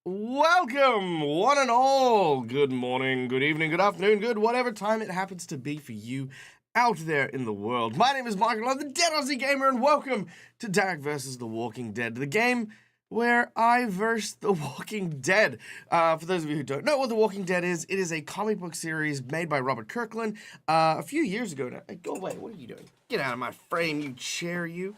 Welcome, one and all. Good morning, good evening, good afternoon, good whatever time it happens to be for you out there in the world. My name is Michael, I'm the Dead Aussie Gamer, and welcome to DAG vs. The Walking Dead, the game where I verse The Walking Dead. For those of you who don't know what The Walking Dead is, it is a comic book series made by Robert Kirkland a few years ago now. Hey, go away, what are you doing? Get out of my frame, you chair, you.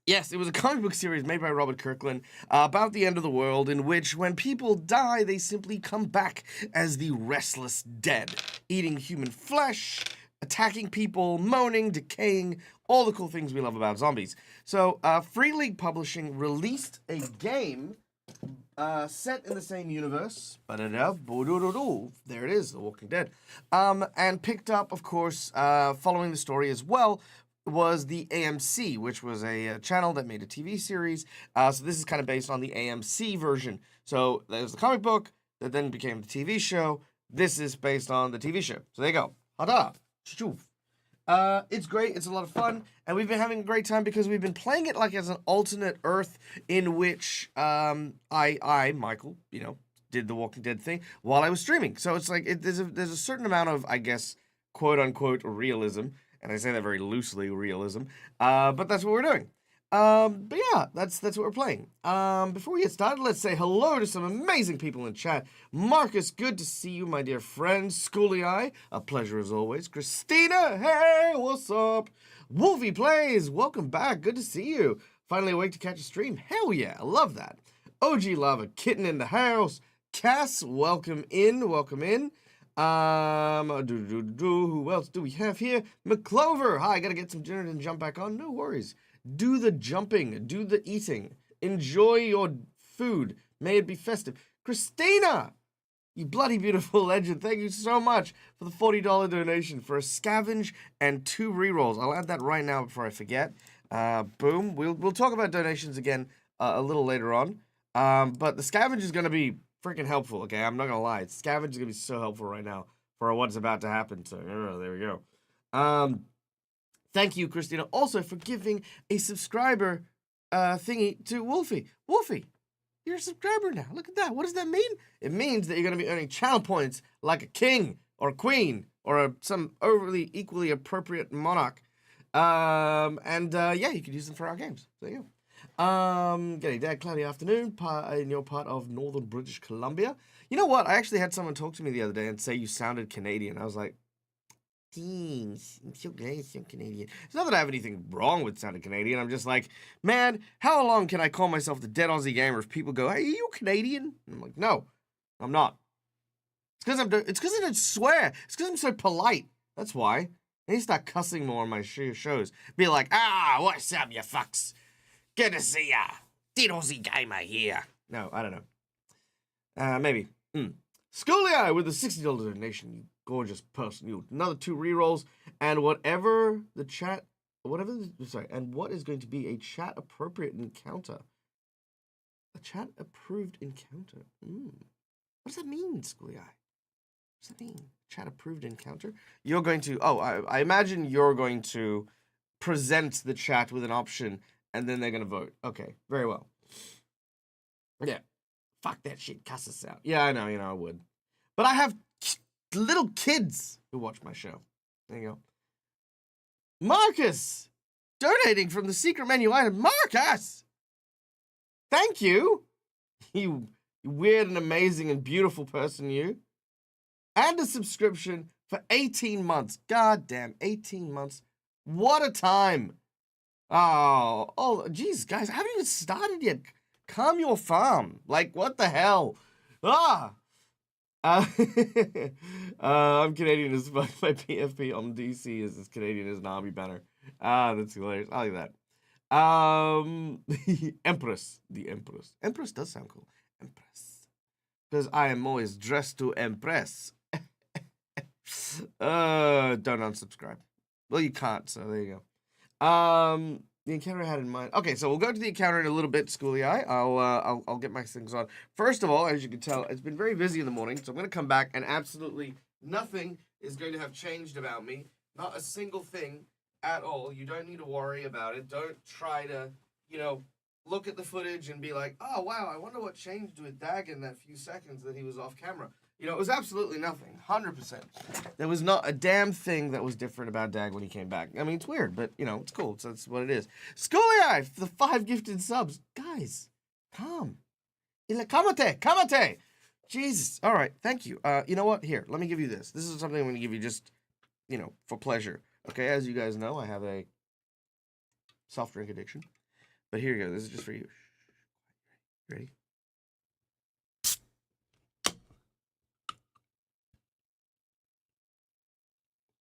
Yes, it was a comic book series made by Robert Kirkland about the end of the world, in which when people die, they simply come back as the restless dead, eating human flesh, attacking people, moaning, decaying, all the cool things we love about zombies. So, Free League Publishing released a game set in the same universe. There it is, The Walking Dead. And picked up, of course, following the story as well, was the AMC, which was a channel that made a TV series. So this is kind of based on the AMC version. So there's the comic book that then became the TV show. This is based on the TV show. So there you go. Hada! It's great. It's a lot of fun, and we've been having a great time because we've been playing it like as an alternate Earth in which Michael, did the Walking Dead thing while I was streaming. So it's like there's a certain amount of, I guess, quote unquote realism, and I say that very loosely, realism. But that's what we're doing. But yeah, that's what we're playing. Before we get started, let's say hello to some amazing people in chat. Marcus, good to see you, my dear friend. Schooly Eye, a pleasure as always. Christina, hey, what's up? Wolfie Plays, welcome back. Good to see you. Finally awake to catch a stream. Hell yeah, I love that. OG Lava Kitten in the house. Cass, welcome in, welcome in. Who else do we have here? McClover, hi, gotta get some dinner and jump back on. No worries. Do the jumping, do the eating. Enjoy your food. May it be festive. Christina, you bloody beautiful legend. Thank you so much for the $40 donation for a scavenge and 2 rerolls. I'll add that right now before I forget. Boom. We'll talk about donations again a little later on. But the scavenge is going to be freaking helpful, okay? I'm not going to lie. Scavenge is going to be so helpful right now for what's about to happen. So, there we go. Thank you, Christina, also for giving a subscriber thingy to Wolfie. Wolfie, you're a subscriber now. Look at that. What does that mean? It means that you're going to be earning channel points like a king or a queen or some overly equally appropriate monarch. Yeah, you can use them for our games. There you go. G'day, Dad. Cloudy afternoon. In your part of northern British Columbia. You know what? I actually had someone talk to me the other day and say you sounded Canadian. I was like, "Jeez, I'm so glad you sound Canadian." It's not that I have anything wrong with sounding Canadian. I'm just like, man, how long can I call myself the Dead Aussie Gamer if people go, "Hey, are you Canadian?" And I'm like, no, I'm not. It's because I don't swear. It's because I'm so polite. That's why. I need to start cussing more on my shows. Be like, what's up, you fucks? Good to see ya. Dead Aussie Gamer here. No, I don't know. Maybe. Schooly with a $60 donation, you gorgeous person. You another 2 rerolls, and what is going to be a chat appropriate encounter? A chat approved encounter. What does that mean, Schooly Eye? What does that mean? Chat approved encounter? You're going to, I imagine you're going to present the chat with an option, and then they're going to vote. Okay, very well. Yeah. Fuck that shit, cuss us out. Yeah, I know, I would. But I have little kids who watch my show. There you go. Marcus! Donating from the secret menu item. Marcus! Thank you! You weird and amazing and beautiful person, you. And a subscription for 18 months. God damn, 18 months. What a time. Oh, geez, guys, I haven't even started yet. Calm your farm. Like, what the hell? I'm Canadian as fuck. My PFP on DC is as Canadian as an army banner. That's hilarious. I like that. Empress. The Empress. Empress does sound cool. Empress. Because I am always dressed to impress. Don't unsubscribe. Well, you can't, so there you go. The encounter I had in mind. Okay, so we'll go to the encounter in a little bit, Schooly Eye. I'll get my things on. First of all, as you can tell, it's been very busy in the morning, so I'm gonna come back and absolutely nothing is going to have changed about me. Not a single thing at all. You don't need to worry about it. Don't try to, look at the footage and be like, oh wow, I wonder what changed with DAG in that few seconds that he was off camera. It was absolutely nothing. 100%. There was not a damn thing that was different about DAG when he came back. I mean, it's weird, but, it's cool. So that's what it is. Schooly Eye, the 5 gifted subs. Guys, calm. Kamate. Jesus. All right, thank you. You know what? Here, let me give you this. This is something I'm going to give you just, for pleasure. Okay, as you guys know, I have a soft drink addiction. But here you go. This is just for you. Ready?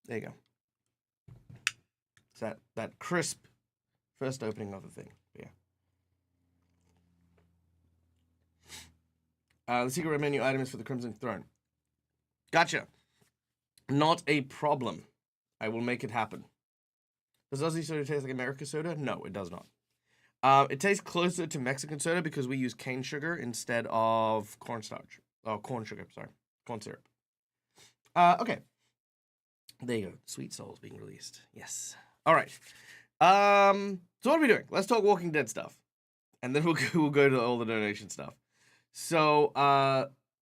There you go. It's that crisp first opening of the thing. Yeah. The secret menu item is for the Crimson Throne. Gotcha. Not a problem. I will make it happen. Does Aussie soda taste like American soda? No, it does not. It tastes closer to Mexican soda because we use cane sugar instead of cornstarch. Oh, corn sugar, sorry. Corn syrup. Okay. There you go. Sweet Soul's being released. Yes. All right. So what are we doing? Let's talk Walking Dead stuff. And then we'll go to all the donation stuff. So,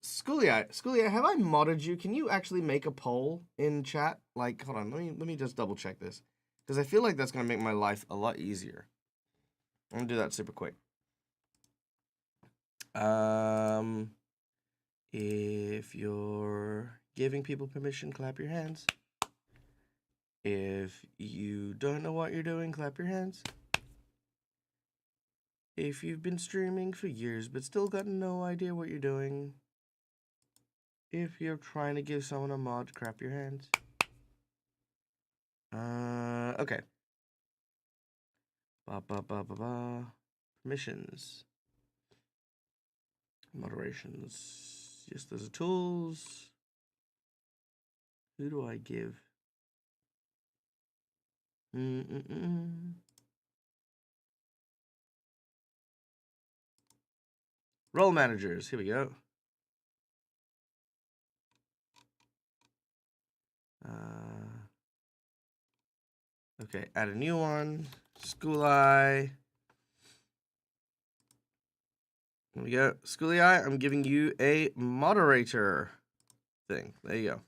Schoolie, have I modded you? Can you actually make a poll in chat? Like, hold on, let me just double check this. Because I feel like that's gonna make my life a lot easier. I'm gonna do that super quick. If you're giving people permission, clap your hands. If you don't know what you're doing, clap your hands. If you've been streaming for years but still got no idea what you're doing. If you're trying to give someone a mod, clap your hands. Okay. Permissions. Moderations. Yes, there's tools. Who do I give? Role managers. Here we go. Okay, add a new one. Schoolie. There we go. Schoolie, I'm giving you a moderator thing. There you go.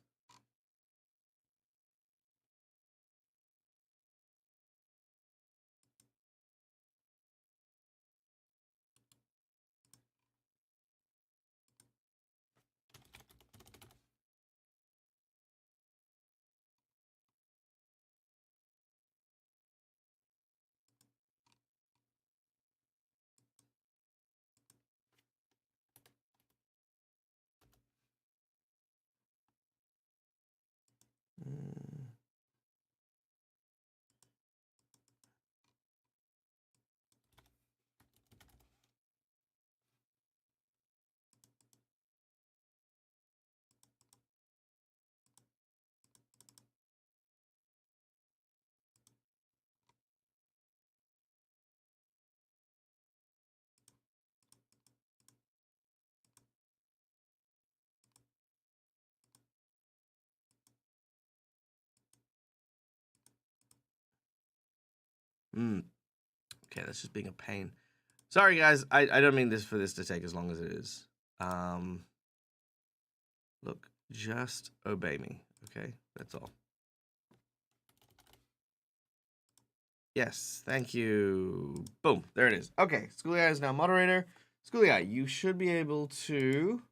Okay, that's just being a pain. Sorry, guys. I don't mean for this to take as long as it is. Look, just obey me, okay? That's all. Yes, thank you. Boom, there it is. Okay, Schoolie is now moderator. Schoolie, you should be able to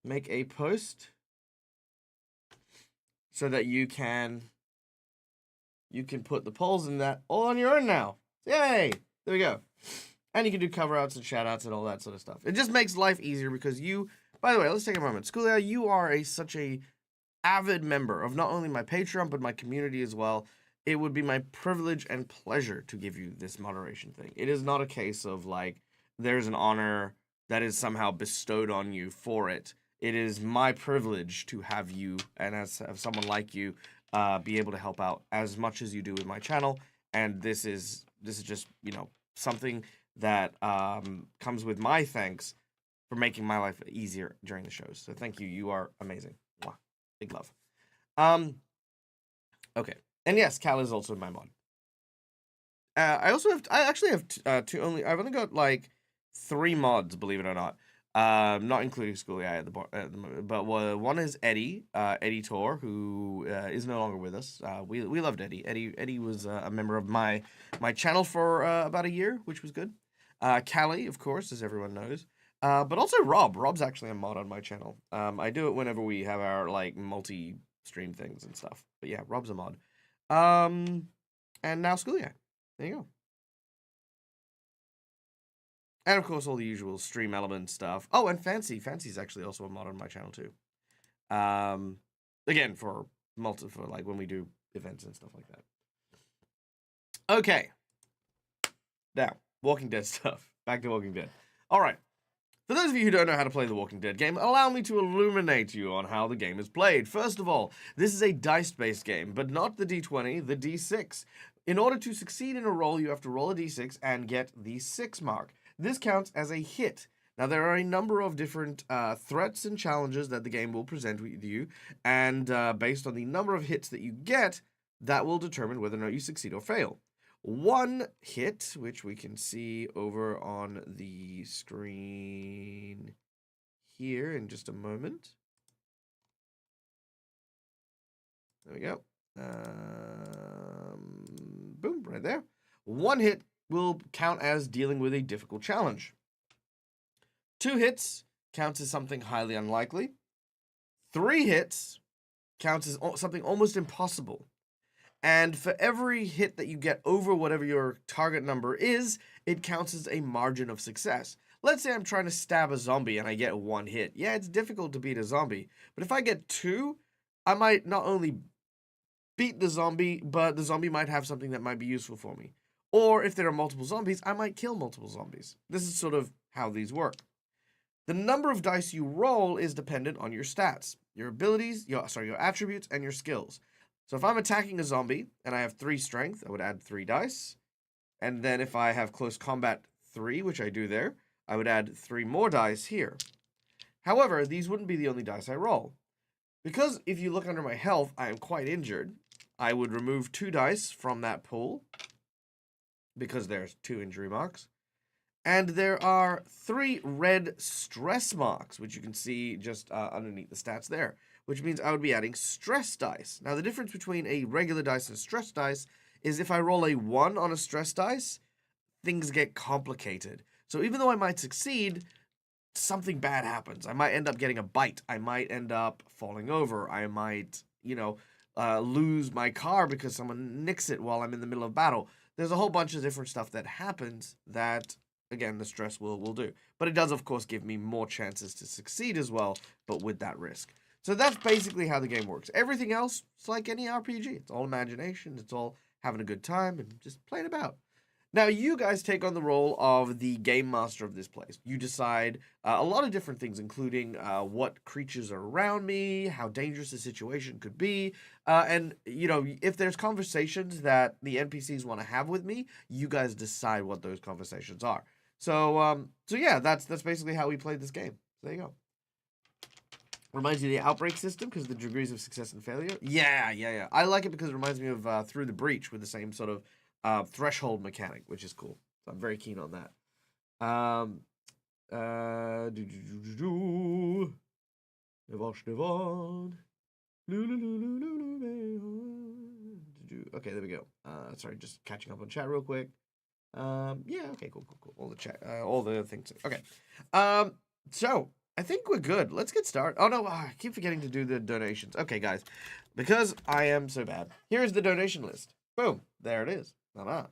make a post so that you can put the polls in that all on your own now. Yay! There we go. And you can do cover outs and shout outs and all that sort of stuff. It just makes life easier because you, by the way, let's take a moment. Schoolie, you are such a avid member of not only my Patreon, but my community as well. It would be my privilege and pleasure to give you this moderation thing. It is not a case of like, there's an honor that is somehow bestowed on you for it. It is my privilege to have you, and as have someone like you, be able to help out as much as you do with my channel. And this is just, you know, something that comes with my thanks for making my life easier during the shows. So thank you. You are amazing. Mwah. Big love. Okay. And yes, Cal is also my mod. I actually have I've only got like 3 mods, believe it or not. Not including Schoolie at the moment, but one is Eddie, Eddie Tor, who is no longer with us. We loved Eddie. Eddie was a member of my channel for about a year, which was good. Callie, of course, as everyone knows. But also Rob. Rob's actually a mod on my channel. I do it whenever we have our like multi-stream things and stuff. But yeah, Rob's a mod. And now Schoolie. There you go. And of course, all the usual stream element stuff. Oh, and Fancy. Fancy's actually also a mod on my channel too. Again, for like when we do events and stuff like that. Okay. Now, Walking Dead stuff. Back to Walking Dead. All right. For those of you who don't know how to play the Walking Dead game, allow me to illuminate you on how the game is played. First of all, this is a dice-based game, but not the D20, the D6. In order to succeed in a roll, you have to roll a D6 and get the 6 mark. This counts as a hit. Now, there are a number of different threats and challenges that the game will present with you, and based on the number of hits that you get, that will determine whether or not you succeed or fail. One hit, which we can see over on the screen here in just a moment. There we go. Boom, right there. One hit will count as dealing with a difficult challenge. 2 hits counts as something highly unlikely. 3 hits counts as something almost impossible. And for every hit that you get over whatever your target number is, it counts as a margin of success. Let's say I'm trying to stab a zombie and I get 1 hit. Yeah, it's difficult to beat a zombie. But if I get 2, I might not only beat the zombie, but the zombie might have something that might be useful for me. Or if there are multiple zombies, I might kill multiple zombies. This is sort of how these work. The number of dice you roll is dependent on your stats, your abilities, your attributes, and your skills. So if I'm attacking a zombie and I have 3 strength, I would add 3 dice. And then if I have close combat 3, which I do there, I would add 3 more dice here. However, these wouldn't be the only dice I roll. Because if you look under my health, I am quite injured, I would remove 2 dice from that pool, because there's 2 injury marks. And there are 3 red stress marks, which you can see just underneath the stats there, which means I would be adding stress dice. Now, the difference between a regular dice and a stress dice is if I roll a 1 on a stress dice, things get complicated. So even though I might succeed, something bad happens. I might end up getting a bite. I might end up falling over. I might, lose my car because someone nicks it while I'm in the middle of battle. There's a whole bunch of different stuff that happens that, again, the stress will do. But it does, of course, give me more chances to succeed as well, but with that risk. So that's basically how the game works. Everything else, it's like any RPG. It's all imagination. It's all having a good time and just playing about. Now, you guys take on the role of the game master of this place. You decide a lot of different things, including what creatures are around me, how dangerous the situation could be, and, if there's conversations that the NPCs want to have with me, you guys decide what those conversations are. So yeah, that's basically how we played this game. So there you go. Reminds you of the outbreak system because of the degrees of success and failure. Yeah. I like it because it reminds me of Through the Breach with the same sort of threshold mechanic, which is cool. So I'm very keen on that. Okay, there we go. Sorry, just catching up on chat real quick. Yeah, okay, cool. All the chat, all the things. Okay. So I think we're good. Let's get started. Oh no, I keep forgetting to do the donations. Okay, guys, because I am so bad. Here is the donation list. Boom, there it is. Now,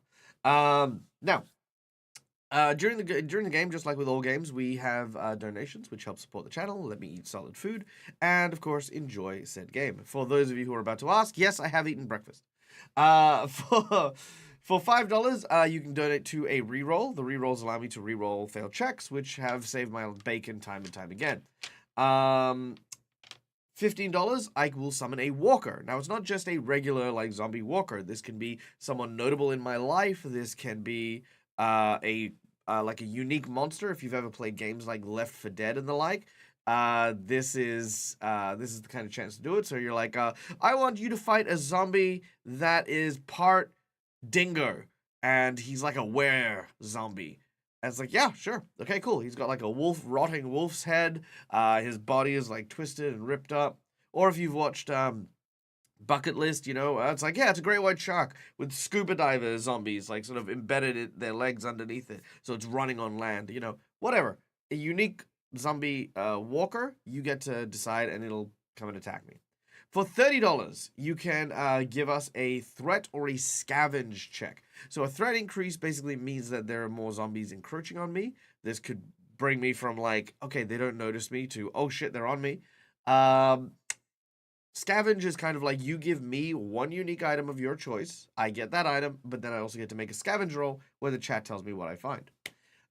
during the game, just like with all games, we have donations which help support the channel, let me eat solid food, and of course enjoy said game. For those of you who are about to ask, yes, I have eaten breakfast. For $5, you can donate to a reroll. The rerolls allow me to reroll failed checks, which have saved my bacon time and time again. $15, I will summon a walker. Now, it's not just a regular, zombie walker. This can be someone notable in my life. This can be a unique monster. If you've ever played games like Left 4 Dead and the like, this is the kind of chance to do it. So you're like, I want you to fight a zombie that is part dingo, and he's like a were zombie. And it's like, yeah, sure. Okay, cool. He's got like a rotting wolf's head. His body is like twisted and ripped up. Or if you've watched Bucket List, it's like, yeah, it's a great white shark with scuba diver zombies, like sort of embedded their legs underneath it. So it's running on land, whatever. A unique zombie walker, you get to decide and it'll come and attack me. For $30, you can give us a threat or a scavenge check. So a threat increase basically means that there are more zombies encroaching on me. This could bring me from like, okay, they don't notice me to, oh shit, they're on me. Scavenge is kind of like you give me one unique item of your choice. I get that item, but then I also get to make a scavenge roll where the chat tells me what I find.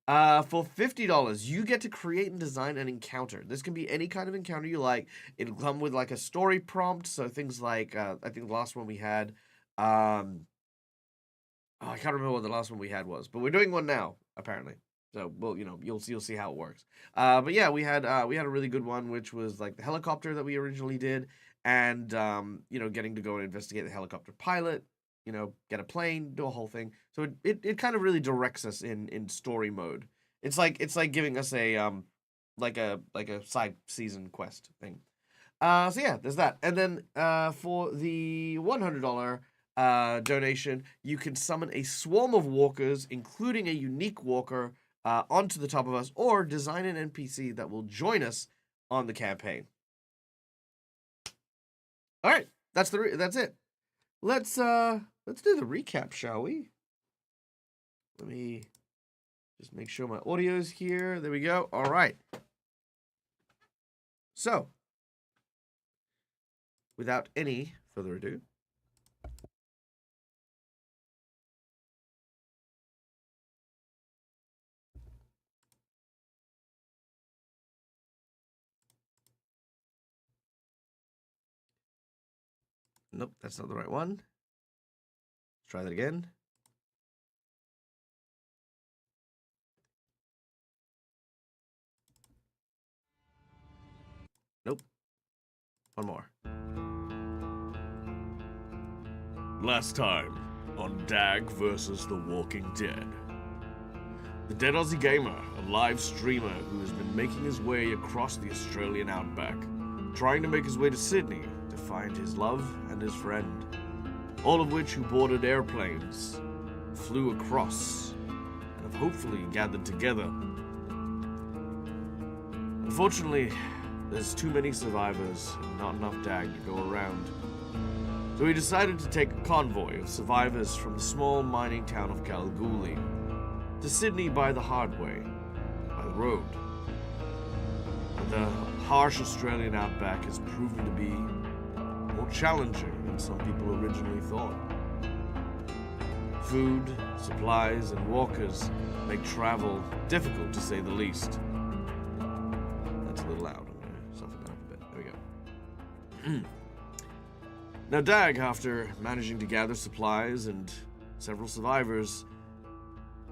For $50, you get to create and design an encounter. This can be any kind of encounter you like. It'll come with like a story prompt, so things like I think the last one we had, oh, I can't remember what the last one we had was, but we're doing one now apparently. So well, you'll see how it works. But yeah, we had a really good one, which was like the helicopter that we originally did, and getting to go and investigate the helicopter pilot. Get a plane, do a whole thing. So it kind of really directs us in story mode. It's like giving us a like a side season quest thing. So yeah, there's that. And then for the $100 donation, you can summon a swarm of walkers, including a unique walker, onto the top of us, or design an NPC that will join us on the campaign. All right, that's it. Let's do the recap, shall we? Let me just make sure my audio is here. There we go. All right. So, without any further ado, nope, that's not the right one. Let's try that again. Nope. One more. Last time on DAG versus The Walking Dead. The Dead Aussie Gamer, a live streamer who has been making his way across the Australian outback, trying to make his way to Sydney to find his love and his friend, all of which who boarded airplanes, flew across, and have hopefully gathered together. Unfortunately, there's too many survivors and not enough DAG to go around. So he decided to take a convoy of survivors from the small mining town of Kalgoorlie to Sydney by the hard way, by the road. But the harsh Australian outback has proven to be more challenging than some people originally thought. Food, supplies, and walkers make travel difficult, to say the least. That's a little loud. I'm going to soften that up a bit. There we go. Now DAG, after managing to gather supplies and several survivors,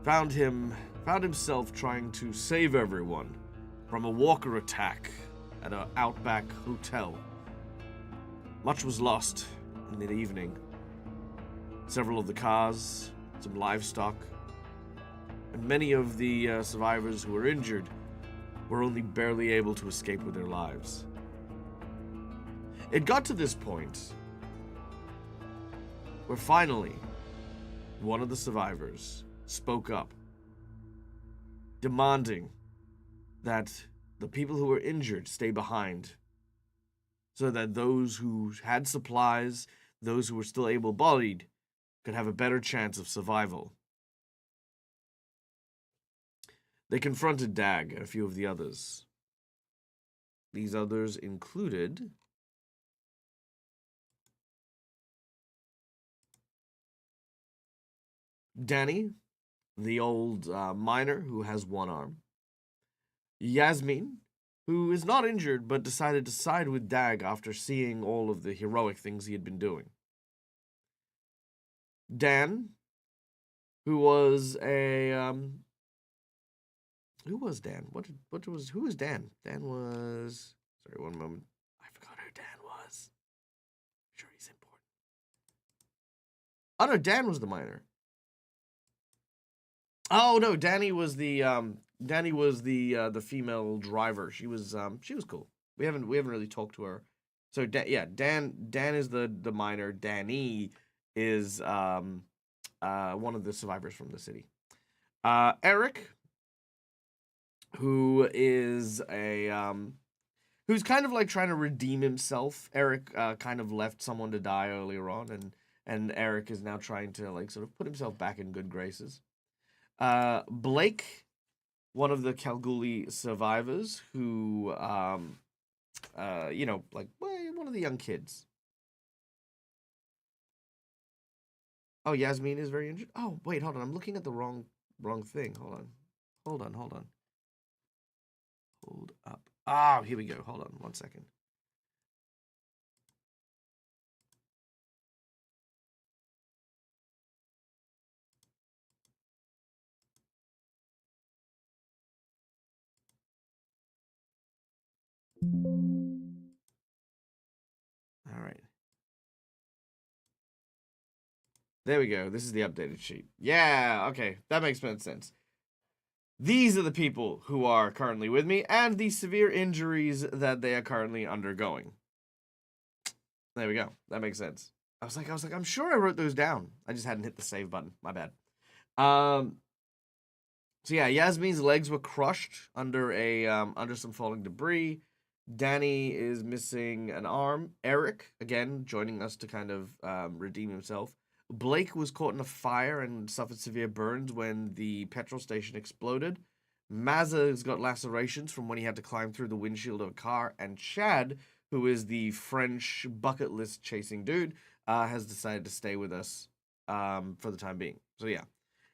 found himself trying to save everyone from a walker attack at an outback hotel. Much was lost in the evening. Several of the cars, some livestock, and many of the survivors who were injured were only barely able to escape with their lives. It got to this point where finally one of the survivors spoke up, demanding that the people who were injured stay behind so that those who had supplies, those who were still able-bodied, could have a better chance of survival. They confronted DAG and a few of the others. These others included Danny, the old miner who has one arm. Yasmin, who is not injured but decided to side with DAG after seeing all of the heroic things he had been doing. Dan, who was a who was Dan? Who was Dan? Dan was, sorry, one moment. I forgot who Dan was. I'm sure he's important. Oh no, Dan was the miner. Oh no, Danny was the female driver. She was cool. We haven't really talked to her. So Dan is the miner. Danny is one of the survivors from the city. Eric, who is who's kind of like trying to redeem himself. Eric kind of left someone to die earlier on, and Eric is now trying to like sort of put himself back in good graces. Blake, one of the Kalgoorlie survivors, who like one of the young kids. Oh, Yasmin is very injured. Oh, wait, hold on. I'm looking at the wrong thing. Hold on. Hold on. Hold up. Ah, here we go. Hold on 1 second. All right. There we go. This is the updated sheet. Yeah, okay. That makes sense. These are the people who are currently with me and the severe injuries that they are currently undergoing. There we go. That makes sense. I was like, I'm sure I wrote those down. I just hadn't hit the save button. My bad. So yeah, Yasmin's legs were crushed under some falling debris. Danny is missing an arm. Eric, again, joining us to kind of redeem himself. Blake was caught in a fire and suffered severe burns when the petrol station exploded. Mazza's got lacerations from when he had to climb through the windshield of a car. And Chad, who is the French bucket list chasing dude, has decided to stay with us for the time being. So yeah,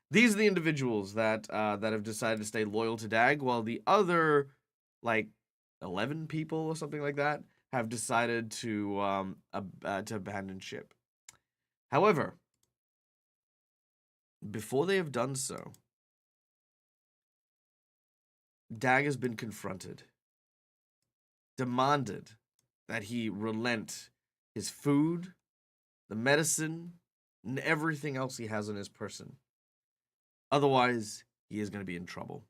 these are the individuals that have decided to stay loyal to DAG, while the other, like, 11 people or something like that have decided to abandon ship. However, before they have done so, DAG has been confronted, demanded that he relent his food, the medicine, and everything else he has on his person. Otherwise, he is going to be in trouble.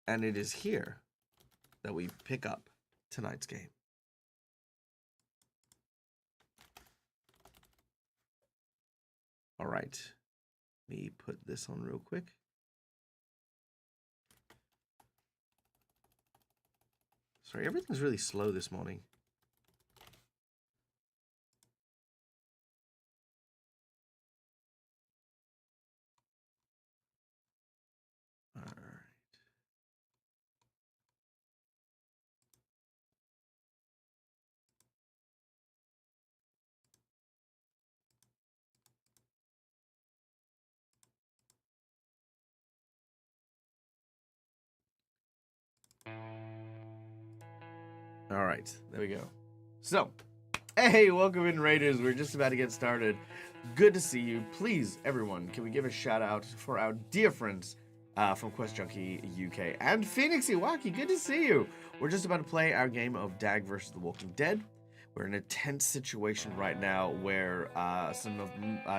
And it is here that we pick up tonight's game. All right. Let me put this on real quick. Sorry, everything's really slow this morning. All right. All right, there we go. So, hey, welcome in, Raiders. We're just about to get started. Good to see you. Please, everyone, can we give a shout out for our dear friends from Quest Junkie UK and Phoenix Iwaki? Good to see you. We're just about to play our game of DAG versus The Walking Dead. We're in a tense situation right now where some of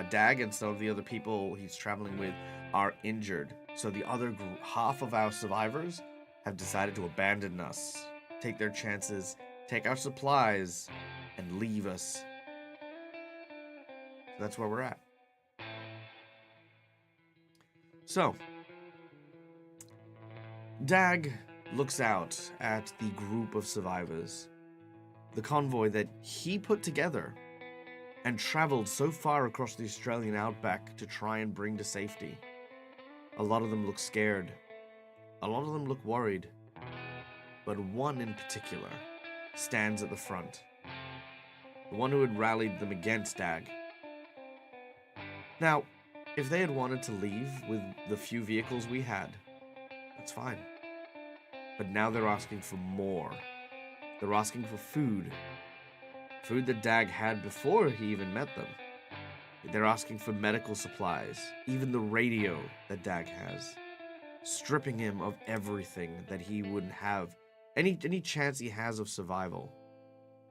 DAG and some of the other people he's traveling with are injured. So the other half of our survivors have decided to abandon us, take their chances, take our supplies, and leave us. So that's where we're at. So, DAG looks out at the group of survivors, the convoy that he put together and traveled so far across the Australian outback to try and bring to safety. A lot of them look scared. A lot of them look worried. But one in particular stands at the front. The one who had rallied them against DAG. Now, if they had wanted to leave with the few vehicles we had, that's fine. But now they're asking for more. They're asking for food. Food that DAG had before he even met them. They're asking for medical supplies, even the radio that DAG has. Stripping him of everything that he wouldn't have. Any chance he has of survival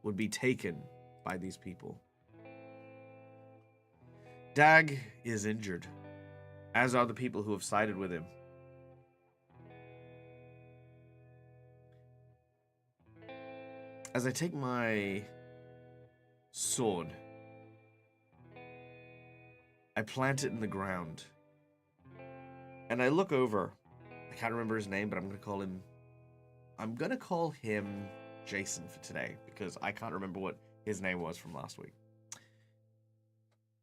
would be taken by these people. DAG is injured, as are the people who have sided with him. As I take my sword, I plant it in the ground, and I look over. I can't remember his name, but I'm gonna call him Jason for today, because I can't remember what his name was from last week.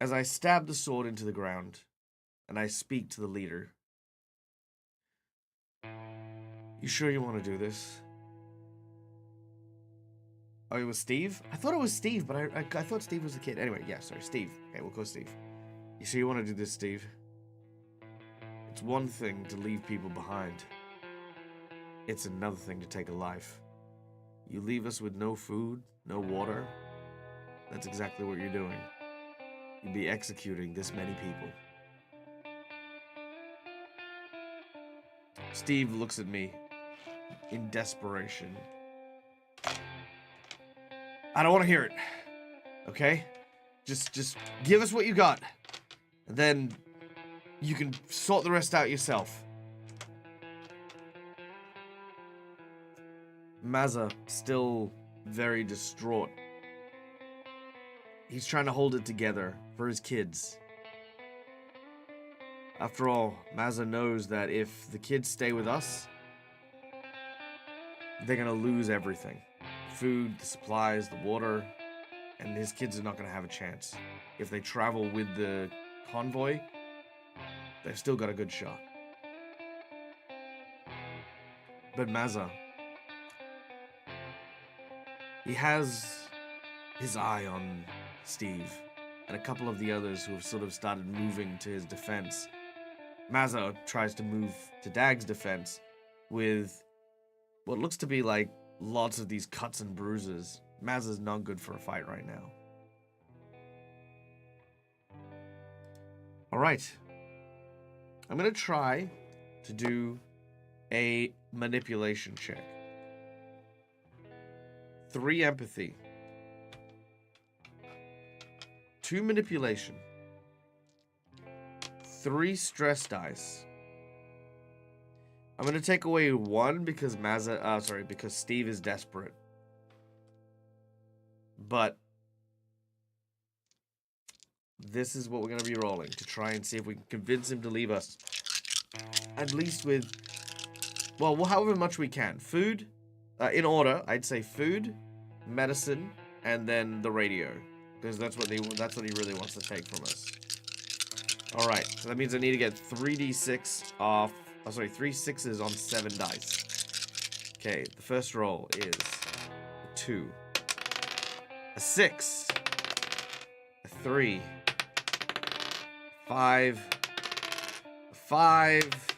As I stab the sword into the ground, and I speak to the leader. You sure you want to do this? Oh, it was Steve? I thought it was Steve, but I thought Steve was the kid. Anyway, yeah, sorry, Steve. Okay, we'll go Steve. You sure you want to do this, Steve? It's one thing to leave people behind. It's another thing to take a life. You leave us with no food, no water. That's exactly what you're doing. You'd be executing this many people. Steve looks at me in desperation. I don't want to hear it. Okay? Just give us what you got. And then you can sort the rest out yourself. Mazza, still very distraught. He's trying to hold it together for his kids. After all, Mazza knows that if the kids stay with us, they're gonna lose everything. Food, the supplies, the water, and his kids are not gonna have a chance. If they travel with the convoy, they've still got a good shot. But Mazza, he has his eye on Steve and a couple of the others who have sort of started moving to his defense. Mazza tries to move to Dag's defense with what looks to be like lots of these cuts and bruises. Mazza's not good for a fight right now. Alright. I'm gonna try to do a manipulation check. 3 empathy. 2 manipulation. 3 stress dice. I'm gonna take away 1 because because Steve is desperate. But this is what we're gonna be rolling to try and see if we can convince him to leave us. At least with, well, however much we can. Food, in order, I'd say food, medicine, and then the radio, because that's what he really wants to take from us. All right, so that means I need to get 3d6 off. Oh, sorry, 3 6s on 7 dice. Okay, the first roll is a 2, a 6, a 3, 5, a 5,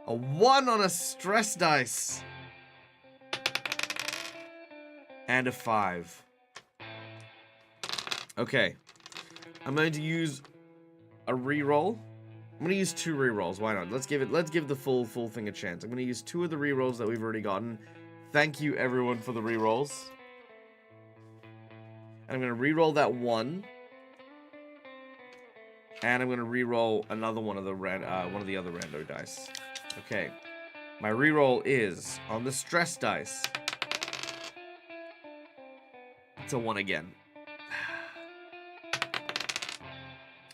a 1 on a stress dice, and a 5. Okay, I'm going to use a reroll. I'm gonna use 2 rerolls. Why not? Let's give the full thing a chance. I'm gonna use 2 of the rerolls that we've already gotten. Thank you everyone for the rerolls. And I'm gonna reroll that 1. And I'm gonna reroll another one of the other rando dice. Okay. My reroll is on the stress dice. It's a 1 again.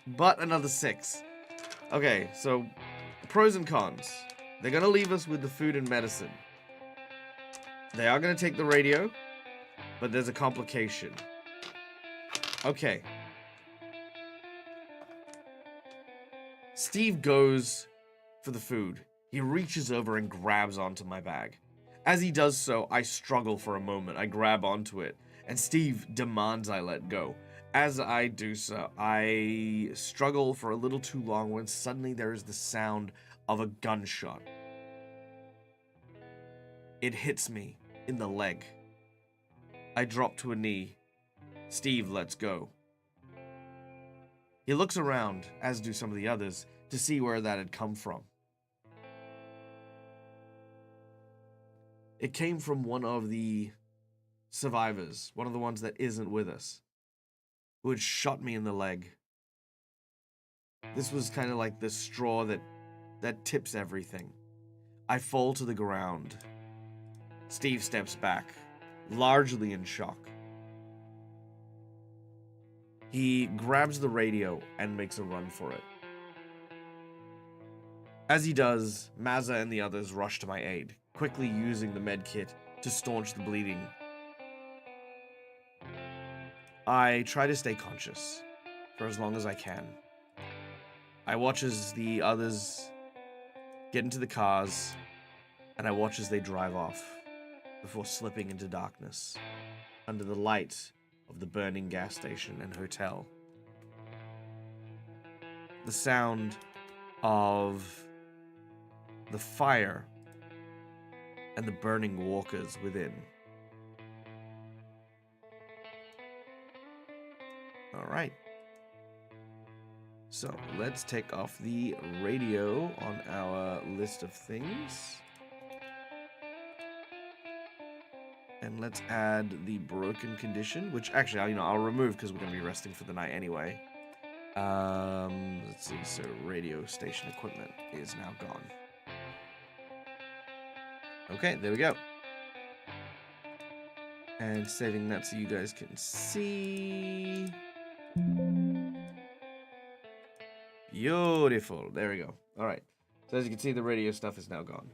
But another 6. Okay, so pros and cons. They're gonna leave us with the food and medicine. They are gonna take the radio, but there's a complication. Okay. Steve goes for the food. He reaches over and grabs onto my bag. As he does so, I struggle for a moment. I grab onto it, and Steve demands I let go. As I do so, I struggle for a little too long when suddenly there is the sound of a gunshot. It hits me in the leg. I drop to a knee. Steve lets go. He looks around, as do some of the others, to see where that had come from. It came from one of the survivors, one of the ones that isn't with us, who had shot me in the leg. This was kind of like the straw that tips everything. I fall to the ground. Steve steps back, largely in shock. He grabs the radio and makes a run for it. As he does, Mazza and the others rush to my aid, quickly using the med kit to staunch the bleeding. I try to stay conscious for as long as I can. I watch as the others get into the cars, and I watch as they drive off. before slipping into darkness under the light of the burning gas station and hotel. The sound of the fire and the burning walkers within. All right. So let's take off the radio on our list of things. And let's add the broken condition, which actually, I'll remove because we're going to be resting for the night anyway. Let's see. So radio station equipment is now gone. Okay, there we go. And saving that so you guys can see. Beautiful. There we go. All right. So as you can see, the radio stuff is now gone.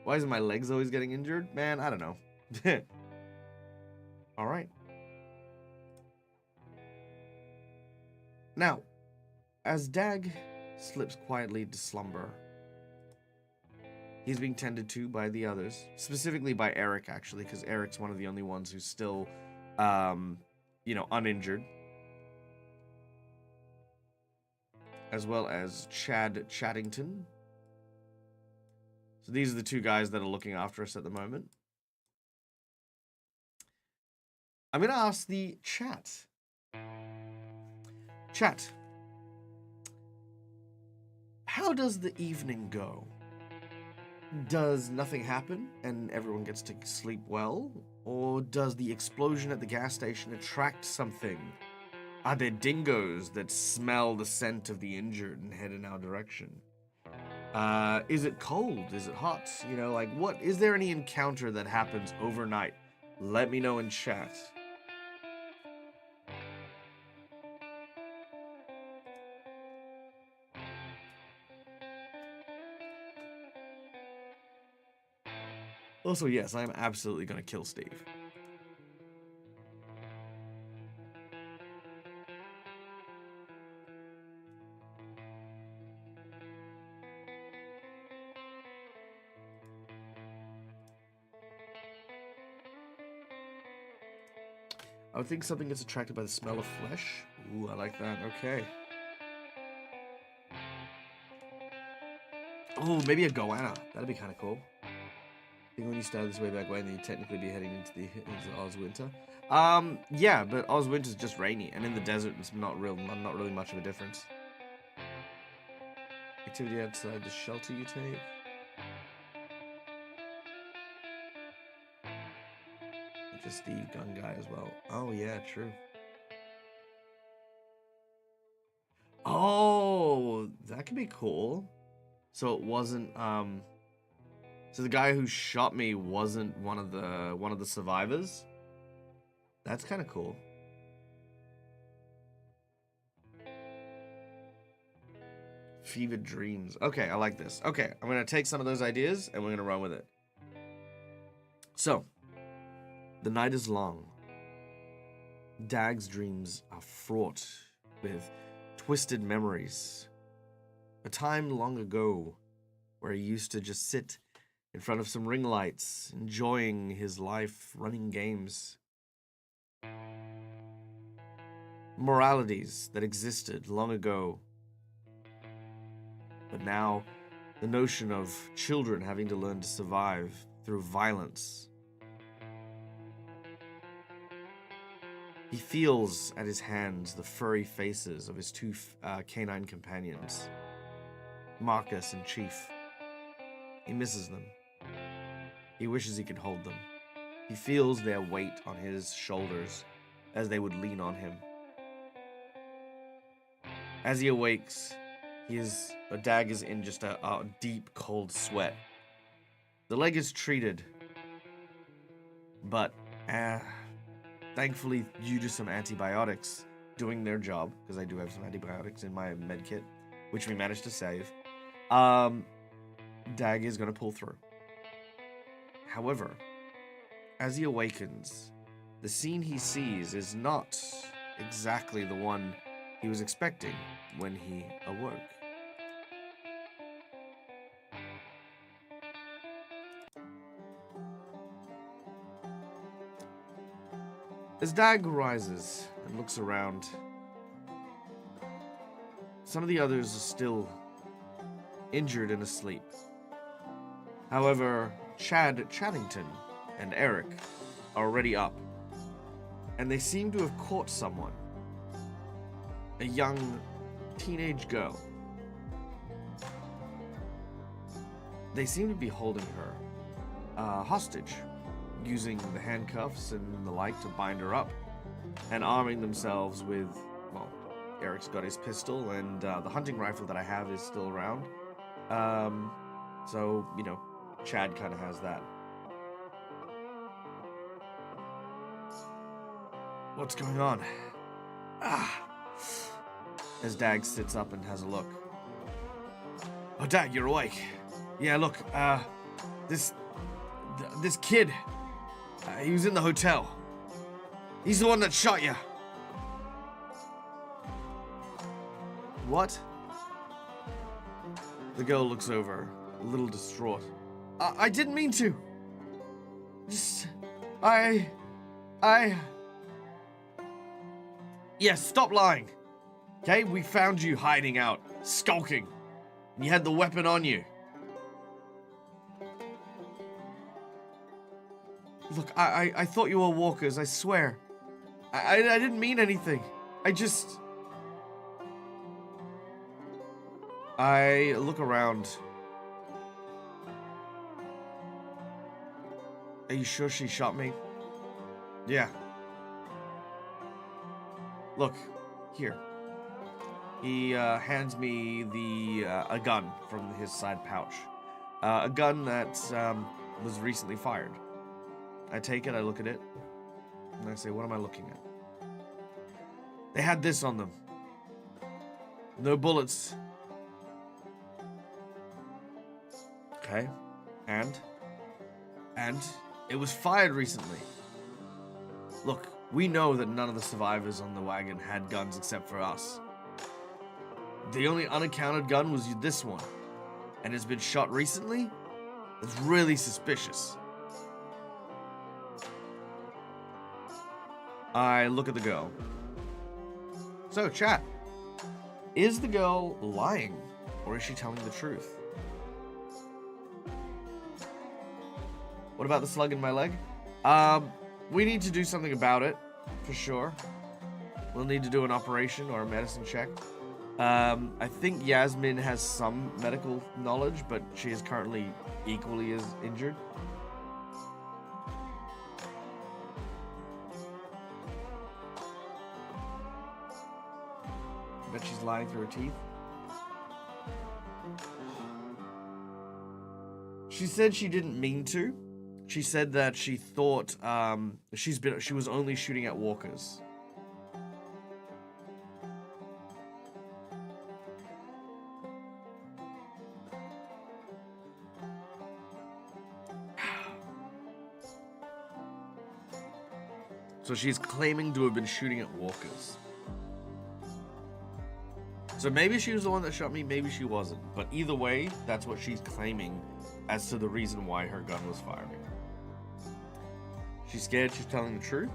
Why isn't my legs always getting injured? Man, I don't know. All right. Now, as DAG slips quietly to slumber, he's being tended to by the others, specifically by Eric, actually, because Eric's one of the only ones who's still, uninjured. As well as Chad Chaddington. So these are the two guys that are looking after us at the moment. I'm going to ask the chat. Chat, how does the evening go? Does nothing happen and everyone gets to sleep well? Or does the explosion at the gas station attract something? Are there dingoes that smell the scent of the injured and head in our direction? Is it cold? Is it hot? What is there any encounter that happens overnight? Let me know in chat. Also, yes, I am absolutely going to kill Steve. I would think something gets attracted by the smell of flesh. Ooh, I like that. Okay. Oh, maybe a goanna. That'd be kind of cool. I think when you started this way back when, you'd technically be heading into Oswinter. Yeah, but Oswinter's just rainy, and in the desert, it's not really much of a difference. Activity outside the shelter you take. Just the gun guy as well. Oh, yeah, true. Oh, that could be cool. So it wasn't, so the guy who shot me wasn't one of the survivors? That's kind of cool. Fevered dreams. Okay, I like this. Okay, I'm going to take some of those ideas and we're going to run with it. So, the night is long. DAG's dreams are fraught with twisted memories. A time long ago where he used to just sit in front of some ring lights, enjoying his life, running games. Moralities that existed long ago. But now, the notion of children having to learn to survive through violence. He feels at his hands the furry faces of his two canine companions, Marcus and Chief. He misses them. He wishes he could hold them. He feels their weight on his shoulders as they would lean on him. As he awakes, DAG is in just a deep, cold sweat. The leg is treated, but thankfully, due to some antibiotics doing their job, because I do have some antibiotics in my med kit, which we managed to save, DAG is going to pull through. However, as he awakens, the scene he sees is not exactly the one he was expecting when he awoke. As DAG rises and looks around, some of the others are still injured and asleep. However, Chaddington and Eric are already up, and they seem to have caught someone. A young teenage girl. They seem to be holding her hostage, using the handcuffs and the like to bind her up, and arming themselves with, well, Eric's got his pistol, and the hunting rifle that I have is still around. So, you know, Chad kind of has that. What's going on? As DAG sits up and has a look. Oh, DAG, you're awake. Yeah, look, this kid, he was in the hotel. He's the one that shot you. What? The girl looks over, a little distraught. I didn't mean to. Yes, stop lying. Okay, we found you hiding out, skulking, and you had the weapon on you. Look, I thought you were walkers, I swear. I didn't mean anything. I look around. Are you sure she shot me? Yeah. Look, here. He hands me a gun from his side pouch. A gun that was recently fired. I take it, I look at it, and I say, what am I looking at? They had this on them. No bullets. Okay. And it was fired recently. Look, we know that none of the survivors on the wagon had guns except for us. The only unaccounted gun was this one. And it's been shot recently? It's really suspicious. I look at the girl. So, chat. Is the girl lying? Or is she telling the truth? What about the slug in my leg? We need to do something about it, for sure. We'll need to do an operation or a medicine check. I think Yasmin has some medical knowledge, but she is currently equally as injured. I bet she's lying through her teeth. She said she didn't mean to. She said that she thought she was only shooting at walkers. So she's claiming to have been shooting at walkers. So maybe she was the one that shot me, maybe she wasn't. But either way, that's what she's claiming as to the reason why her gun was firing. She's scared she's telling the truth?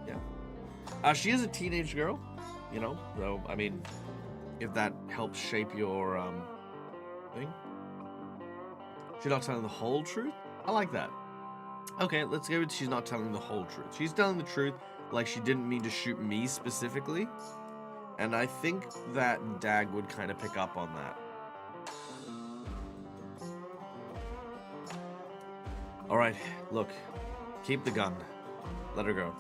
Yeah. She is a teenage girl, you know, so, I mean, if that helps shape your, thing. She's not telling the whole truth? I like that. Okay, let's go with she's not telling the whole truth. She's telling the truth like she didn't mean to shoot me specifically. And I think that DAG would kind of pick up on that. Alright, look. Keep the gun. Let her go.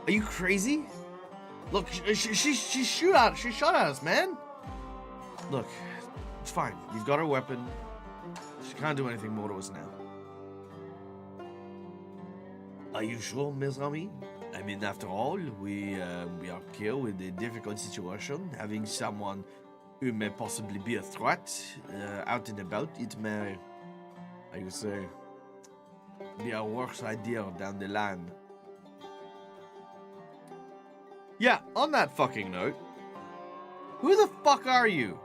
Are you crazy? Look, she shot at us, man. Look, it's fine. You've got her weapon. She can't do anything more to us now. Are you sure, mes amis? I mean, after all, we are here with a difficult situation. Having someone who may possibly be a threat out and about, it may, how you say, be a worse idea down the line. Yeah, on that fucking note, who the fuck are you?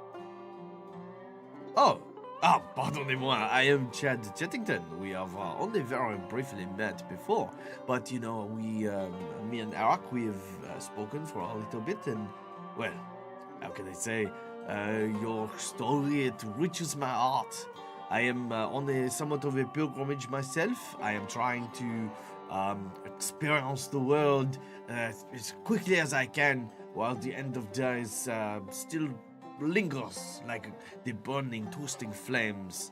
Oh, Ah, pardonnez-moi, I am Chad Chettington. We have only very briefly met before, but you know, me and Eric, we've spoken for a little bit, and well, how can I say, your story, it reaches my heart. I am on somewhat of a pilgrimage myself. I am trying to experience the world as quickly as I can, while the end of days still lingers like the burning, toasting flames,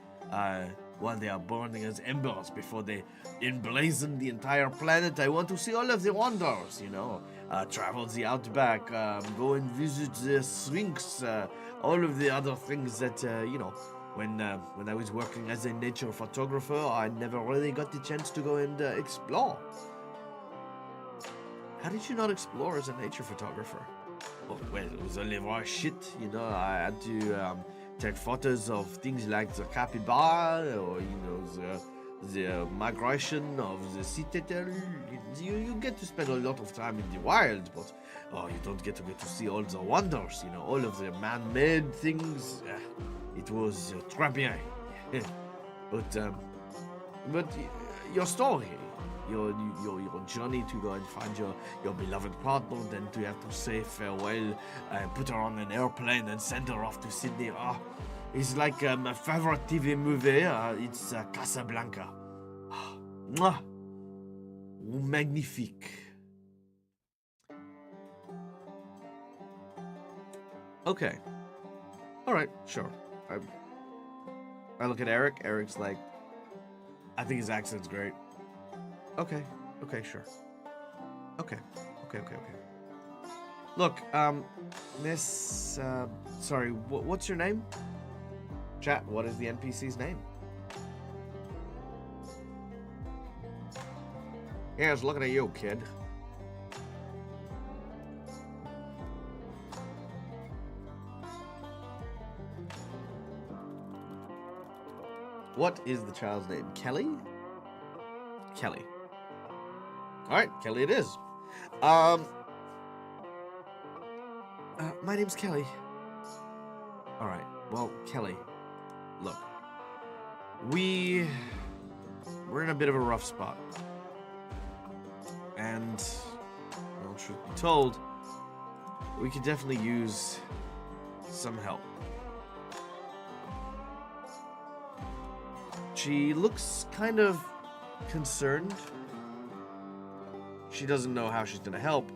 while they are burning as embers before they emblazon the entire planet. I want to see all of the wonders, you know, travel the outback, go and visit the Sphinx, all of the other things that, you know, when I was working as a nature photographer, I never really got the chance to go and explore. How did you not explore as a nature photographer? Well, it was only raw shit, you know. I had to take photos of things like the capybara, or you know, the migration of the sea turtle. You get to spend a lot of time in the wild, but you don't get to see all the wonders, you know, all of the man-made things. It was très bien. but your story. Your journey to go and find your beloved partner, then to have to say farewell and put her on an airplane and send her off to Sydney. It's like my favorite TV movie. It's Casablanca. Mwah. Magnifique. Okay. All right, sure. I look at Eric. Eric's like, I think his accent's great. Okay, sure. Okay. Look, Miss, sorry, what's your name? Chat, what is the NPC's name? Yeah, I was looking at you, kid. What is the child's name? Kelly? Kelly. Alright, Kelly it is. My name's Kelly. Alright, well, Kelly, look. We're in a bit of a rough spot. And, well, truth be told, we could definitely use some help. She looks kind of concerned. She doesn't know how she's gonna help.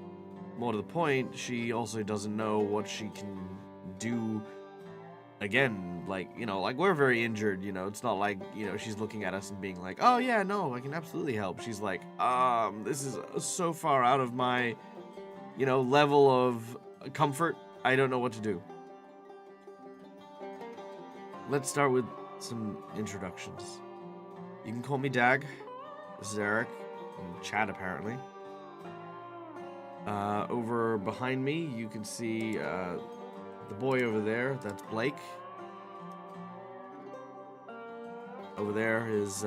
More to the point, she also doesn't know what she can do. Again, like, you know, like, we're very injured, you know. It's not like, you know, she's looking at us and being like, oh yeah, no, I can absolutely help. She's like, this is so far out of my, you know, level of comfort. I don't know what to do. Let's start with some introductions. You can call me DAG. This is Eric. And Chad, apparently. Over behind me, you can see the boy over there. That's Blake. Over there is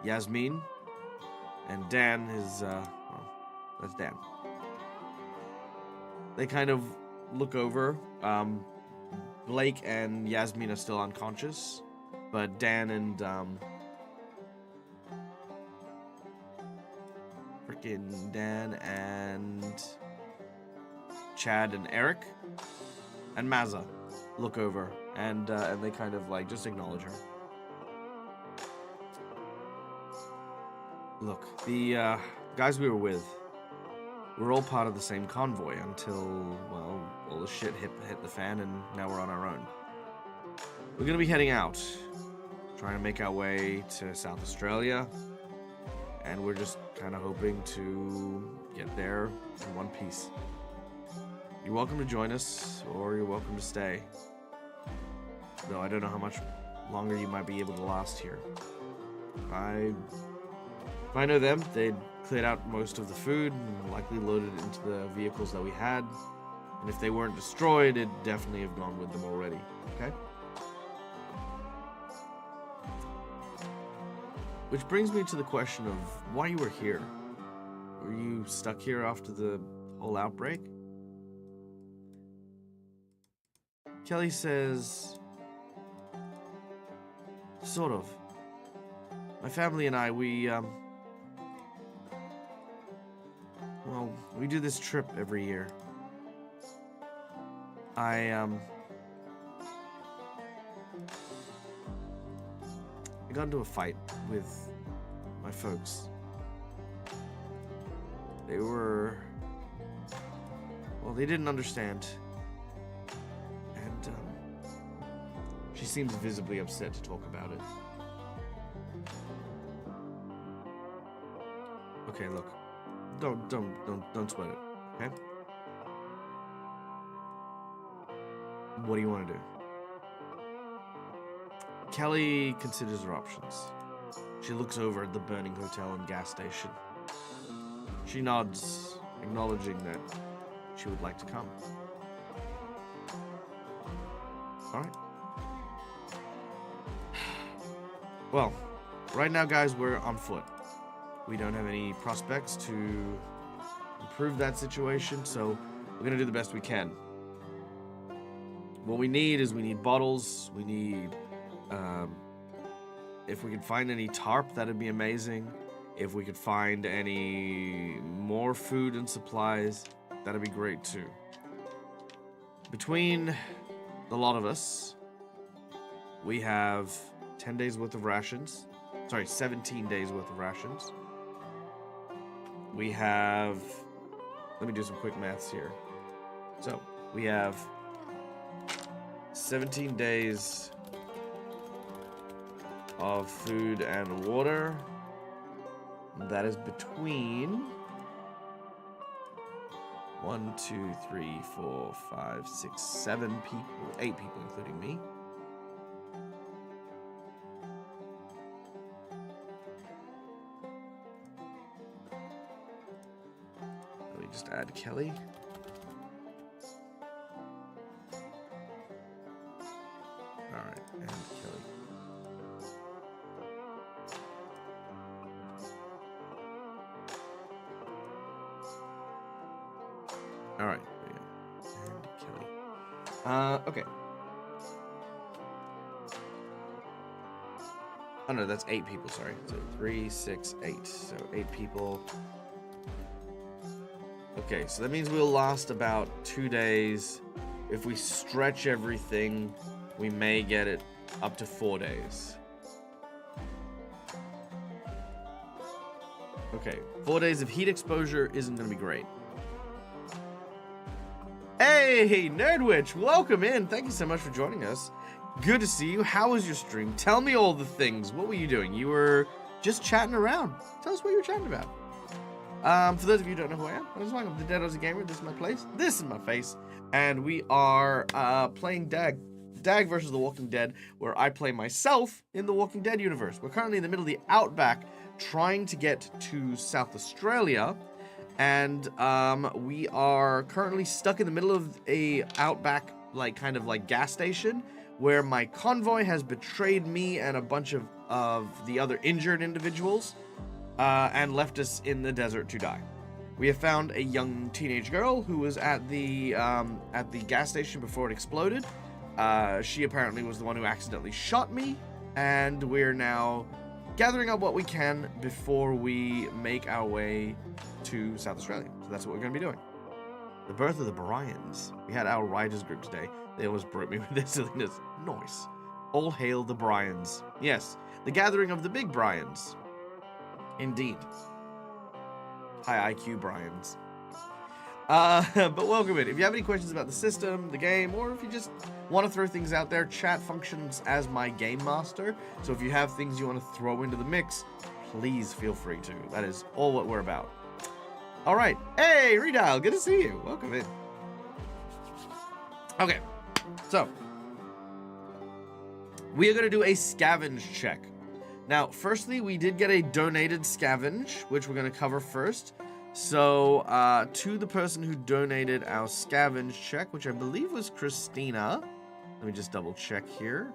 Yasmin. And Dan is, well, that's Dan. They kind of look over. Blake and Yasmin are still unconscious. But Dan and, freaking Dan and Chad and Eric and Mazza look over and they kind of like just acknowledge her. Look, the guys we were with, we're all part of the same convoy until, well, all the shit hit the fan and now we're on our own. We're gonna be heading out, trying to make our way to South Australia, and we're just kind of hoping to get there in one piece. You're welcome to join us, or you're welcome to stay. Though I don't know how much longer you might be able to last here. If I know them, they'd cleared out most of the food and likely loaded it into the vehicles that we had. And if they weren't destroyed, it'd definitely have gone with them already, okay? Which brings me to the question of why you were here. Were you stuck here after the whole outbreak? Kelly says, sort of. My family and I, well, we do this trip every year. I got into a fight with my folks. They were... Well, they didn't understand. And, she seems visibly upset to talk about it. Okay, look. Don't sweat it, okay? What do you want to do? Kelly considers her options. She looks over at the burning hotel and gas station. She nods, acknowledging that she would like to come. Alright. Well, right now, guys, we're on foot. We don't have any prospects to improve that situation, so we're gonna do the best we can. What we need is bottles. We need, if we could find any tarp, that'd be amazing. If we could find any more food and supplies, that'd be great too. Between the lot of us, we have 10 days worth of rations. Sorry, 17 days worth of rations. We have, let me do some quick maths here. So, we have 17 days of food and water. That is between 1, 2, 3, 4, 5, 6, 7 people, 8 people, including me. Let me just add Kelly. Alright, and Kelly. Alright, there we go. And Kelly. Okay. Oh no, that's 8 people, sorry. So 3, 6, 8. So 8 people. Okay, so that means we'll last about 2 days. If we stretch everything, we may get it up to 4 days. Okay, 4 days of heat exposure isn't going to be great. Hey, Nerdwitch, welcome in. Thank you so much for joining us. Good to see you. How was your stream? Tell me all the things. What were you doing? You were just chatting around. Tell us what you were chatting about. For those of you who don't know who I am, I'm the Dead Aussie Gamer. This is my place. This is my face. And we are playing DAG. DAG versus The Walking Dead, where I play myself in The Walking Dead universe. We're currently in the middle of the Outback, trying to get to South Australia. And we are currently stuck in the middle of a Outback, kind of gas station, where my convoy has betrayed me and a bunch of the other injured individuals, and left us in the desert to die. We have found a young teenage girl who was at the gas station before it exploded. She apparently was the one who accidentally shot me, and we're now gathering up what we can before we make our way to South Australia. So that's what we're going to be doing. The birth of the Bryans. We had our writers group today. They almost broke me with their silliness. Nice. All hail the Bryans. Yes, the gathering of the big Bryans. Indeed. High IQ Bryans. But welcome in. If you have any questions about the system, the game, or if you just want to throw things out there, chat functions as my game master. So if you have things you want to throw into the mix, please feel free to. That is all what we're about. All right. Hey, Redial, good to see you. Welcome in. Okay, so we are going to do a scavenge check. Now, firstly, we did get a donated scavenge, which we're going to cover first. So, to the person who donated our scavenge check, which I believe was Christina. Let me just double check here.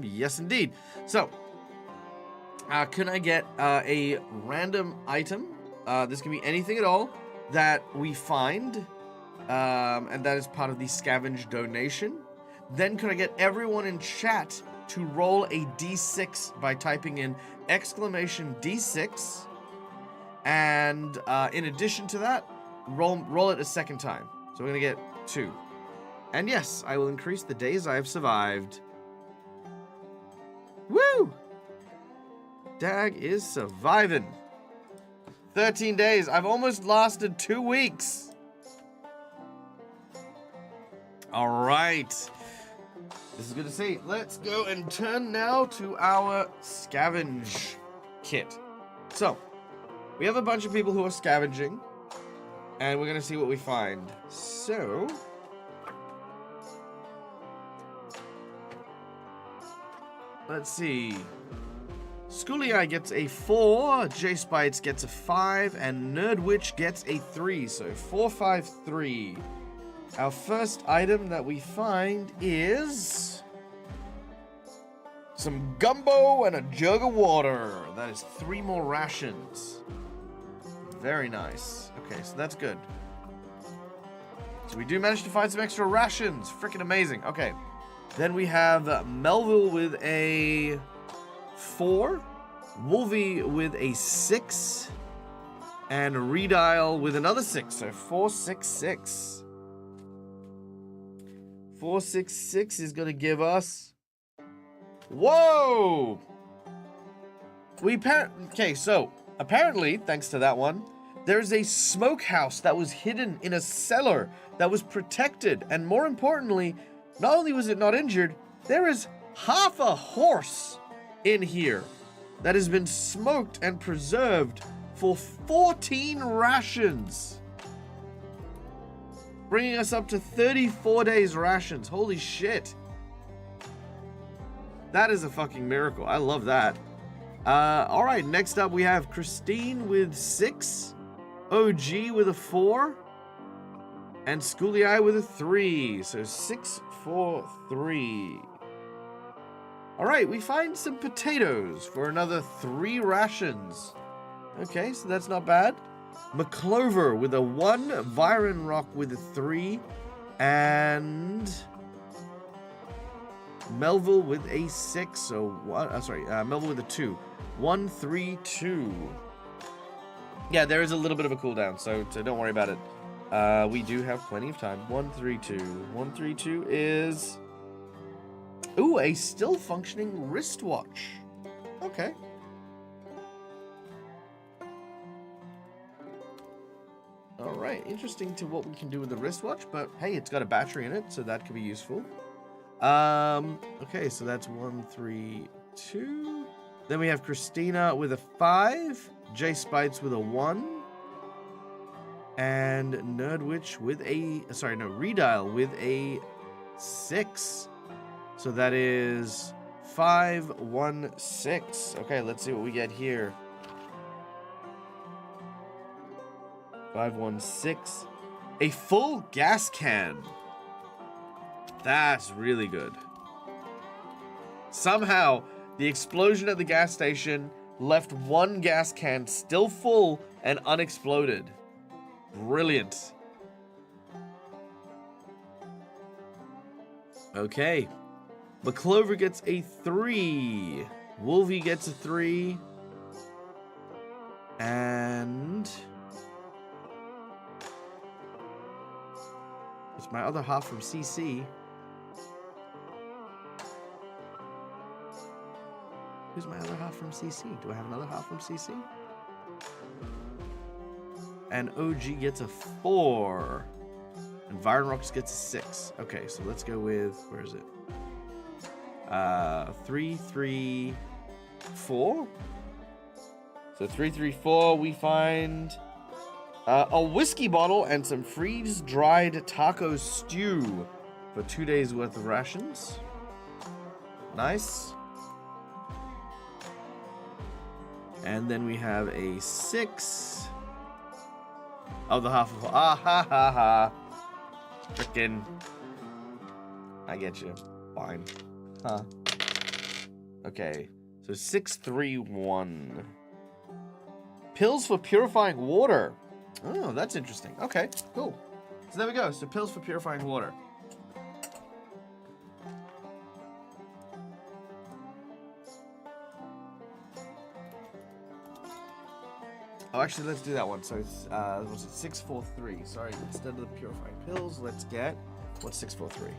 Yes, indeed. So, can I get a random item? This can be anything at all that we find And that is part of the scavenge donation. Then could I get everyone in chat to roll a D6 by typing in exclamation D6. And in addition to that, roll it a second time. So we're going to get 2. And yes, I will increase the days I have survived. Woo! DAG is surviving. 13 days. I've almost lasted 2 weeks. All right. This is good to see. Let's go and turn now to our scavenge kit. So, we have a bunch of people who are scavenging, and we're going to see what we find. So, let's see. Schooly Eye gets a 4, J-Spites gets a 5, and Nerdwitch gets a 3. So 4, 5, 3. Our first item that we find is some gumbo and a jug of water. That is 3 more rations. Very nice. Okay, so that's good. So we do manage to find some extra rations. Freaking amazing. Okay. Then we have Melville with a 4, Wolvie with a 6, and Redial with another 6. So 4, 6, 6. 4, 6, 6 is going to give us... Whoa! Okay, so apparently, thanks to that one, there's a smokehouse that was hidden in a cellar that was protected. And more importantly, not only was it not injured, there is half a horse in here that has been smoked and preserved for 14 rations. Bringing us up to 34 days rations. Holy shit. That is a fucking miracle. I love that. All right, next up we have Christine with 6, OG with a 4, and Schooly Eye with a 3. So 6, 4, 3. All right, we find some potatoes for another 3 rations. Okay, so that's not bad. McClover with a 1, Viren Rock with a 3, and Melville with a 6. So what? Melville with a 2. 1, 3, 2. Yeah, there is a little bit of a cooldown, so don't worry about it. We do have plenty of time. 1, 3, 2. 1, 3, 2 is... Ooh, a still functioning wristwatch. Okay. Alright, interesting to what we can do with the wristwatch, but hey, it's got a battery in it, so that could be useful. Okay, so that's 1, 3, 2. Then we have Christina with a 5, J-Spites with a 1, and Nerdwitch with a... Redial with a 6. So that is 5, 1, 6. Okay, let's see what we get here. 5, 1, 6. A full gas can. That's really good. Somehow, the explosion at the gas station left 1 gas can still full and unexploded. Brilliant. Okay. McClover gets a 3. Wolvie gets a 3. And... it's my other half from CC. Who's my other half from CC? Do I have another half from CC? And OG gets a 4. And Viren Rocks gets a 6. Okay, so let's go with... where is it? 3, 3, 4. So 3, 3, 4, we find a whiskey bottle and some freeze-dried taco stew for 2 days worth of rations. Nice. And then we have a 6. Oh, the half of... ah, ha, ha, ha. Frickin'. I get you. Fine. Huh. Okay. So 6, 3, 1. Pills for purifying water. Oh, that's interesting. Okay, cool. So there we go. So pills for purifying water. Oh, actually, let's do that one. So it's, what's it? 643. Sorry, instead of the purifying pills, let's get, what's 643?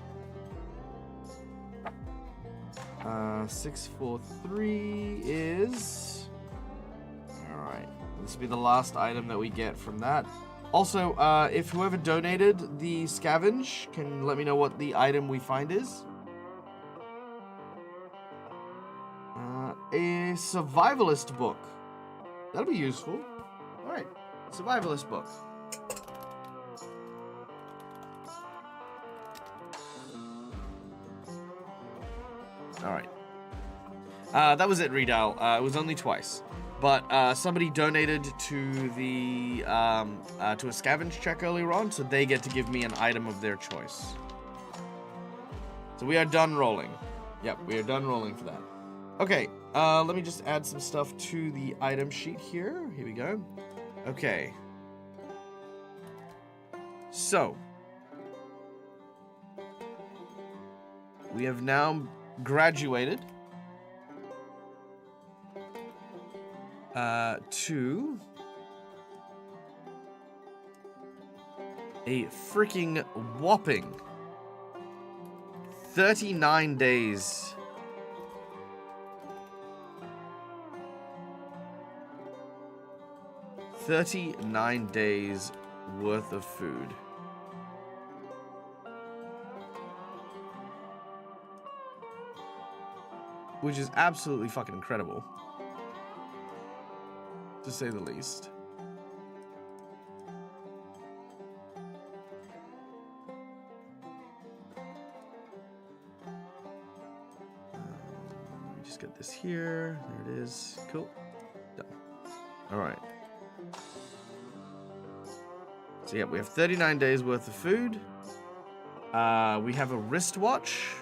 643 is, all right. This will be the last item that we get from that. Also, if whoever donated the scavenge can let me know what the item we find is. A survivalist book. That'll be useful. All right, survivalist book. All right. That was it, Redal. It was only twice. But somebody donated to the to a scavenge check earlier on, so they get to give me an item of their choice. So we are done rolling. Yep, we are done rolling for that. Okay, let me just add some stuff to the item sheet here. Here we go. Okay. So we have now graduated to a freaking whopping 39 days. $39 days worth of food. Which is absolutely fucking incredible, to say the least. Let me just get this here. There it is. Cool. Done. All right. So yeah, we have 39 days worth of food. We have a wristwatch.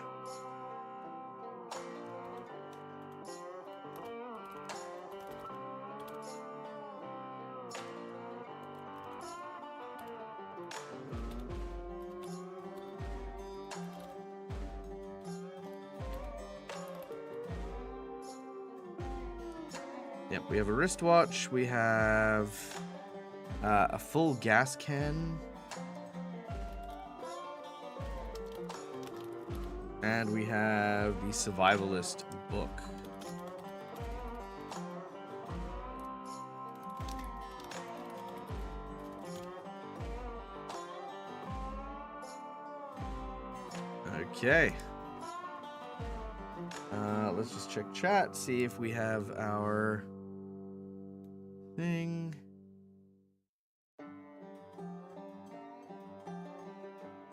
Yep, we have a wristwatch. We have a full gas can. And we have the survivalist book. Okay. Let's just check chat, see if we have our thing.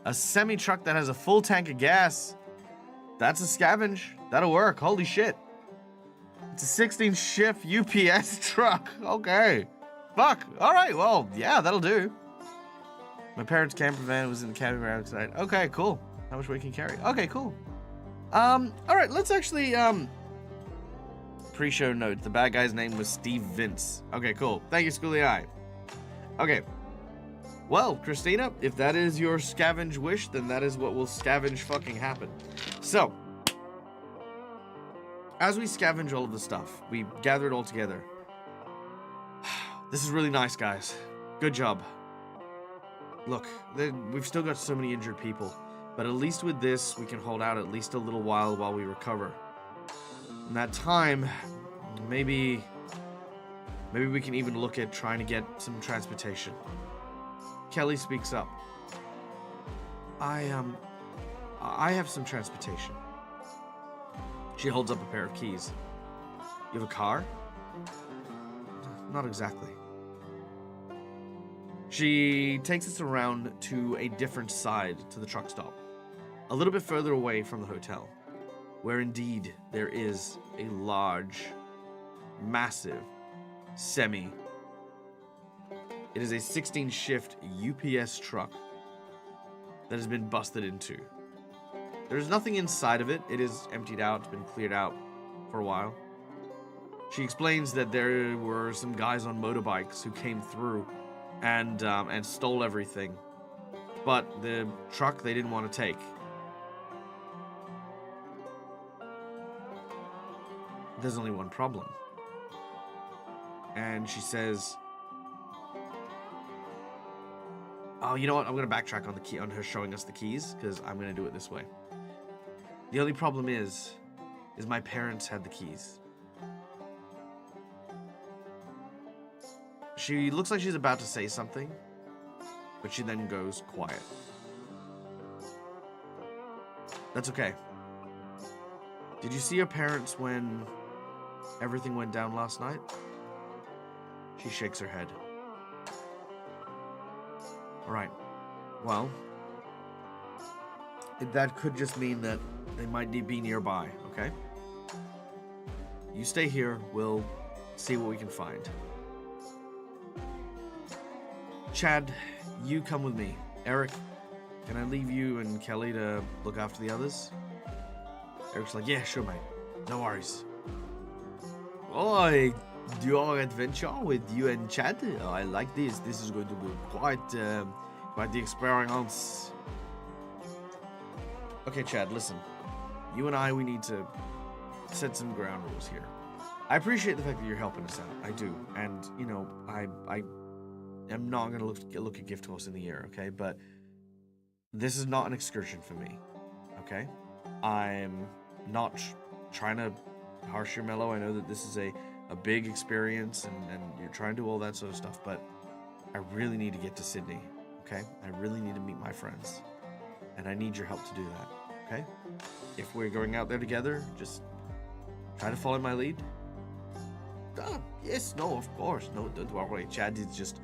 A semi-truck that has a full tank of gas. That's a scavenge. That'll work. Holy shit. It's a 16-shift UPS truck. Okay. Fuck. All right. Well, yeah, that'll do. My parents' camper van was in the camping ground tonight. Okay, cool. How much weight can you carry? Okay, cool. All right. Let's actually, pre-show note. The bad guy's name was Steve Vince. Okay, cool. Thank you, Schoolie Eye. Okay. Well, Christina, if that is your scavenge wish, then that is what will scavenge fucking happen. So, as we scavenge all of the stuff, we gather it all together. This is really nice, guys. Good job. Look, we've still got so many injured people, but at least with this, we can hold out at least a little while we recover. In that time, maybe we can even look at trying to get some transportation. Kelly speaks up. I have some transportation. She holds up a pair of keys. You have a car? Not exactly. She takes us around to a different side to the truck stop, a little bit further away from the hotel, where indeed there is a large, massive, semi. It is a 16-shift UPS truck that has been busted into. There's nothing inside of it. It is emptied out. It's been cleared out for a while. She explains that there were some guys on motorbikes who came through and stole everything. But the truck they didn't want to take. There's only one problem. And she says, oh, you know what? I'm going to backtrack on the key, on her showing us the keys, because I'm going to do it this way. The only problem is my parents had the keys. She looks like she's about to say something, but she then goes quiet. That's okay. Did you see your parents when everything went down last night? She shakes her head. Alright. Well, that could just mean that they might be nearby, okay? You stay here, we'll see what we can find. Chad, you come with me. Eric, can I leave you and Kelly to look after the others? Eric's like, yeah, sure, mate. No worries. Oh, your adventure with you and Chad? Oh, I like this. This is going to be quite the experience. Okay, Chad, listen. You and I, we need to set some ground rules here. I appreciate the fact that you're helping us out. I do. And, you know, I'm not going to look a gift horse in the air, okay? But this is not an excursion for me, okay? I'm not trying to harsh your mellow. I know that this is a big experience and you're trying to do all that sort of stuff, but I really need to get to Sydney, okay? I really need to meet my friends, and I need your help to do that, okay? If we're going out there together, just try to follow my lead. Oh, yes, no, of course. No, don't worry. Chad is just...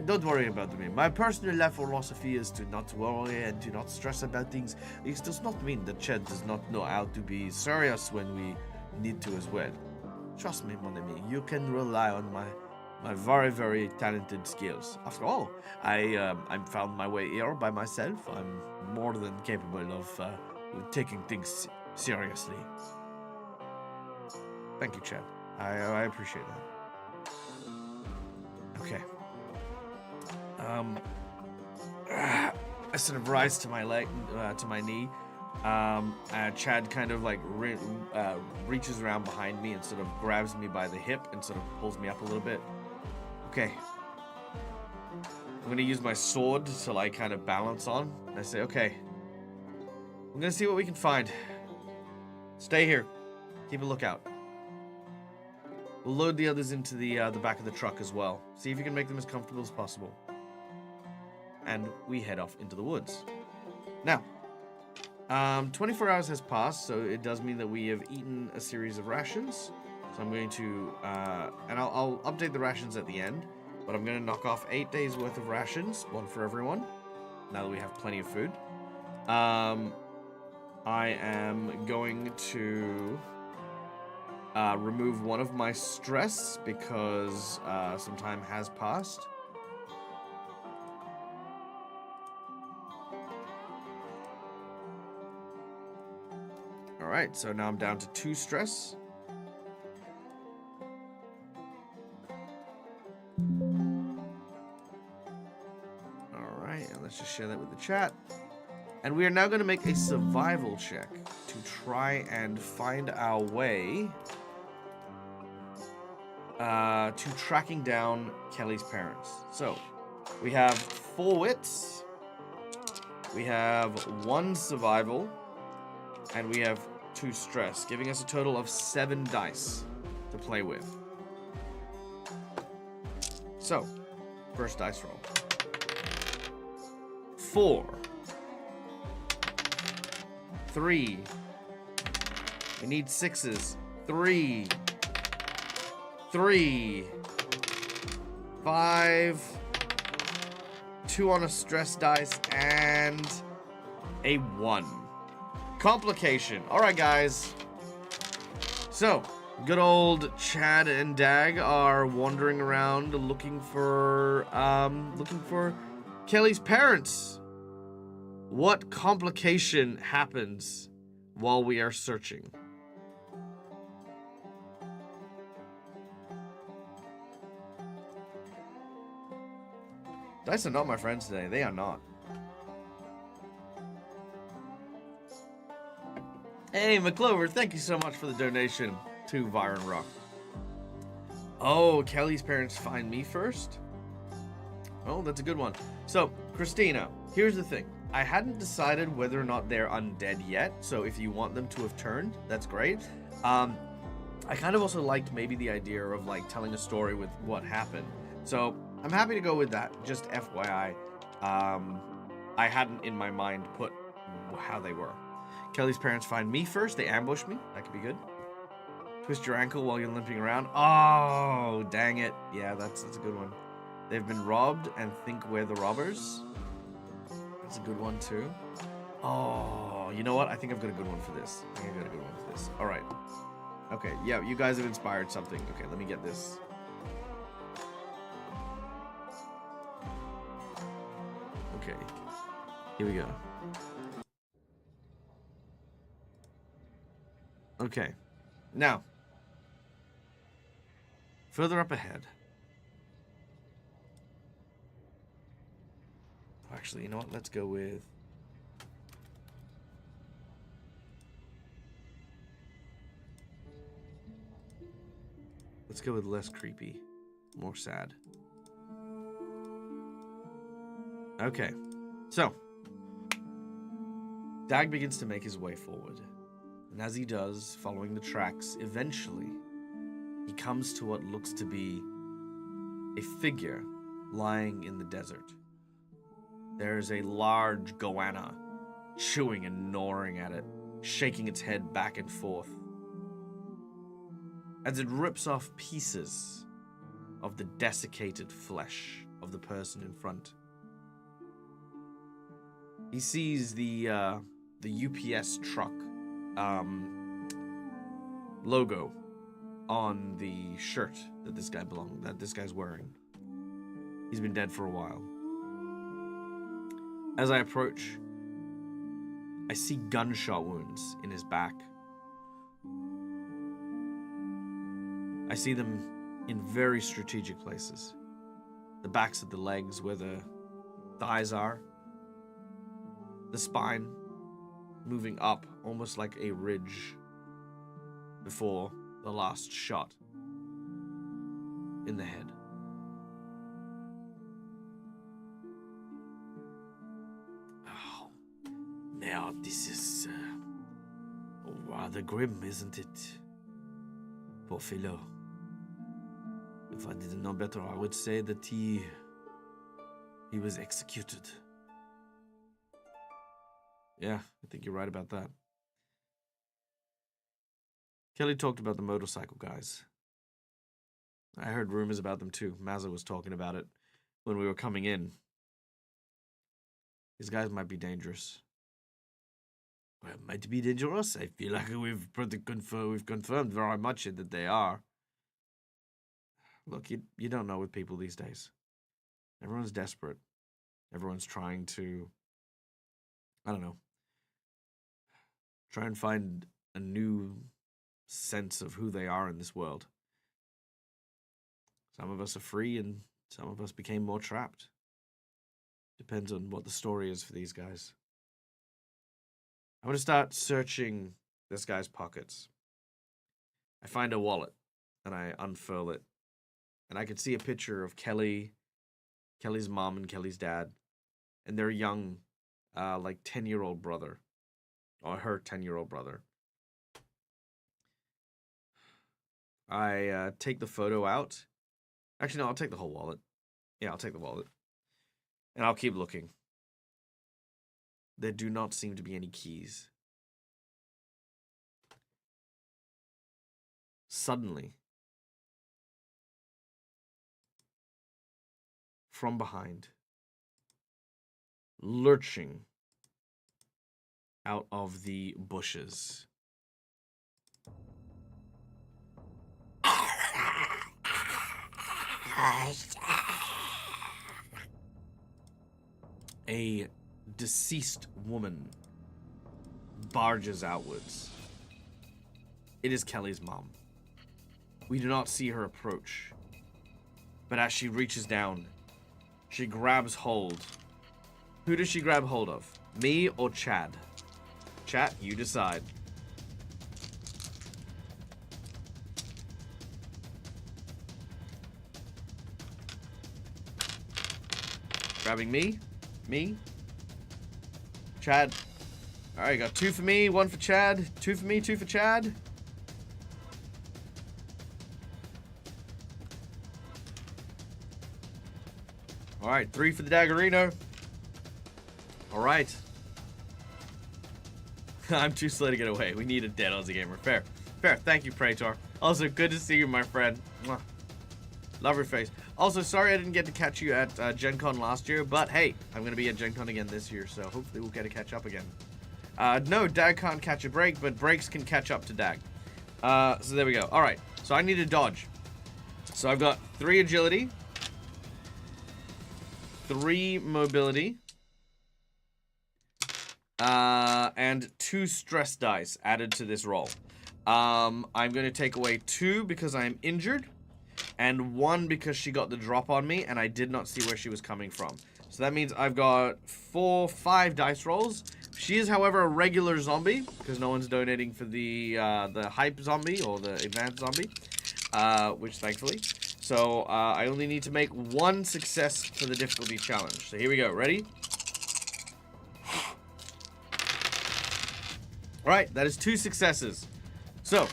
don't worry about me. My personal life philosophy is to not worry and to not stress about things. It does not mean that Chad does not know how to be serious when we need to as well. Trust me, mon ami. You can rely on my very, very talented skills. After all, I found my way here by myself. I'm more than capable of taking things seriously. Thank you, Chad. I appreciate that. Okay. I sort of rise to my leg, to my knee. Chad kind of like reaches around behind me and sort of grabs me by the hip and sort of pulls me up a little bit. Okay. I'm gonna use my sword to like kind of balance on. And I say, okay. I'm gonna see what we can find. Stay here. Keep a lookout. We'll load the others into the back of the truck as well. See if you can make them as comfortable as possible. And we head off into the woods. Now, 24 hours has passed, so it does mean that we have eaten a series of rations. So I'm going to, and I'll update the rations at the end, but I'm going to knock off 8 days worth of rations, one for everyone, now that we have plenty of food. I am going to remove one of my stress because some time has passed. Alright, so now I'm down to 2 stress. Alright, and let's just share that with the chat. And we are now going to make a survival check to try and find our way to tracking down Kelly's parents. So, we have 4 wits, we have 1 survival, and we have 2 stress, giving us a total of 7 dice to play with. So, first dice roll. 4. 3. We need 6s. 3. 3. 5. 2 on a stress dice, and a 1. Complication. Alright, guys. So, good old Chad and DAG are wandering around looking for Kelly's parents. What complication happens while we are searching? Dice are not my friends today. They are not. Hey, McClover, thank you so much for the donation to Viron Rock. Oh, Kelly's parents find me first? Oh, that's a good one. So, Christina, here's the thing. I hadn't decided whether or not they're undead yet, so if you want them to have turned, that's great. I kind of also liked maybe the idea of like telling a story with what happened. So, I'm happy to go with that, just FYI. I hadn't in my mind put how they were. Kelly's parents find me first, they ambush me, that could be good. Twist your ankle while you're limping around. Oh, dang it. Yeah, that's a good one. They've been robbed and think we're the robbers. That's a good one too. Oh, you know what? I think I've got a good one for this. All right. Okay, yeah, you guys have inspired something. Okay, let me get this. Okay, here we go. Okay, now, further up ahead. Actually, you know what? Let's go with... Let's go with less creepy, more sad. Okay, so DAG begins to make his way forward. And as he does, following the tracks, eventually he comes to what looks to be a figure lying in the desert. There's a large goanna chewing and gnawing at it, shaking its head back and forth as it rips off pieces of the desiccated flesh of the person in front. He sees the UPS truck logo on the shirt that this guy's wearing. He's been dead for a while. As I approach, I see gunshot wounds in his back. I see them in very strategic places. The backs of the legs where the thighs are. The spine moving up almost like a ridge before the last shot in the head. Oh, now this is rather grim, isn't it? Poor fellow. If I didn't know better, I would say that he was executed. Yeah, I think you're right about that. Kelly talked about the motorcycle guys. I heard rumors about them too. Mazza was talking about it when we were coming in. These guys might be dangerous. Well, might be dangerous. I feel like we've confirmed very much that they are. Look, you don't know with people these days. Everyone's desperate. Everyone's trying to, I don't know, try and find a new sense of who they are in this world. Some of us are free and some of us became more trapped. Depends on what the story is for these guys. I'm going to start searching this guy's pockets. I find a wallet and I unfurl it. And I can see a picture of Kelly, Kelly's mom and Kelly's dad, and their young, like 10-year-old brother, or her 10-year-old brother. I take the photo out. Actually, no, I'll take the whole wallet. Yeah, I'll take the wallet. And I'll keep looking. There do not seem to be any keys. Suddenly, from behind, lurching out of the bushes, a deceased woman barges outwards. It is Kelly's mom. We do not see her approach, but as she reaches down, she grabs hold. Who does she grab hold of? Me or Chad? Chat, you decide. Grabbing me. Chad. Alright, got 2 for me, 1 for Chad. 2 for me, 2 for Chad. Alright, 3 for the Daggerino. Alright. I'm too slow to get away. We need a dead Aussie gamer. Fair. Fair. Thank you, Praetor. Also, good to see you, my friend. Mwah. Love your face. Also, sorry I didn't get to catch you at Gen Con last year, but hey, I'm going to be at Gen Con again this year, so hopefully we'll get to catch up again. No, DAG can't catch a break, but breaks can catch up to DAG. So there we go. Alright, so I need to dodge. So I've got 3 agility, 3 mobility, and 2 stress dice added to this roll. I'm going to take away 2 because I'm injured, and 1 because she got the drop on me, and I did not see where she was coming from. So that means I've got 5 dice rolls. She is, however, a regular zombie, because no one's donating for the hype zombie, or the advanced zombie, which thankfully. So, I only need to make 1 success for the difficulty challenge. So here we go. Ready? Alright, that is 2 successes. So,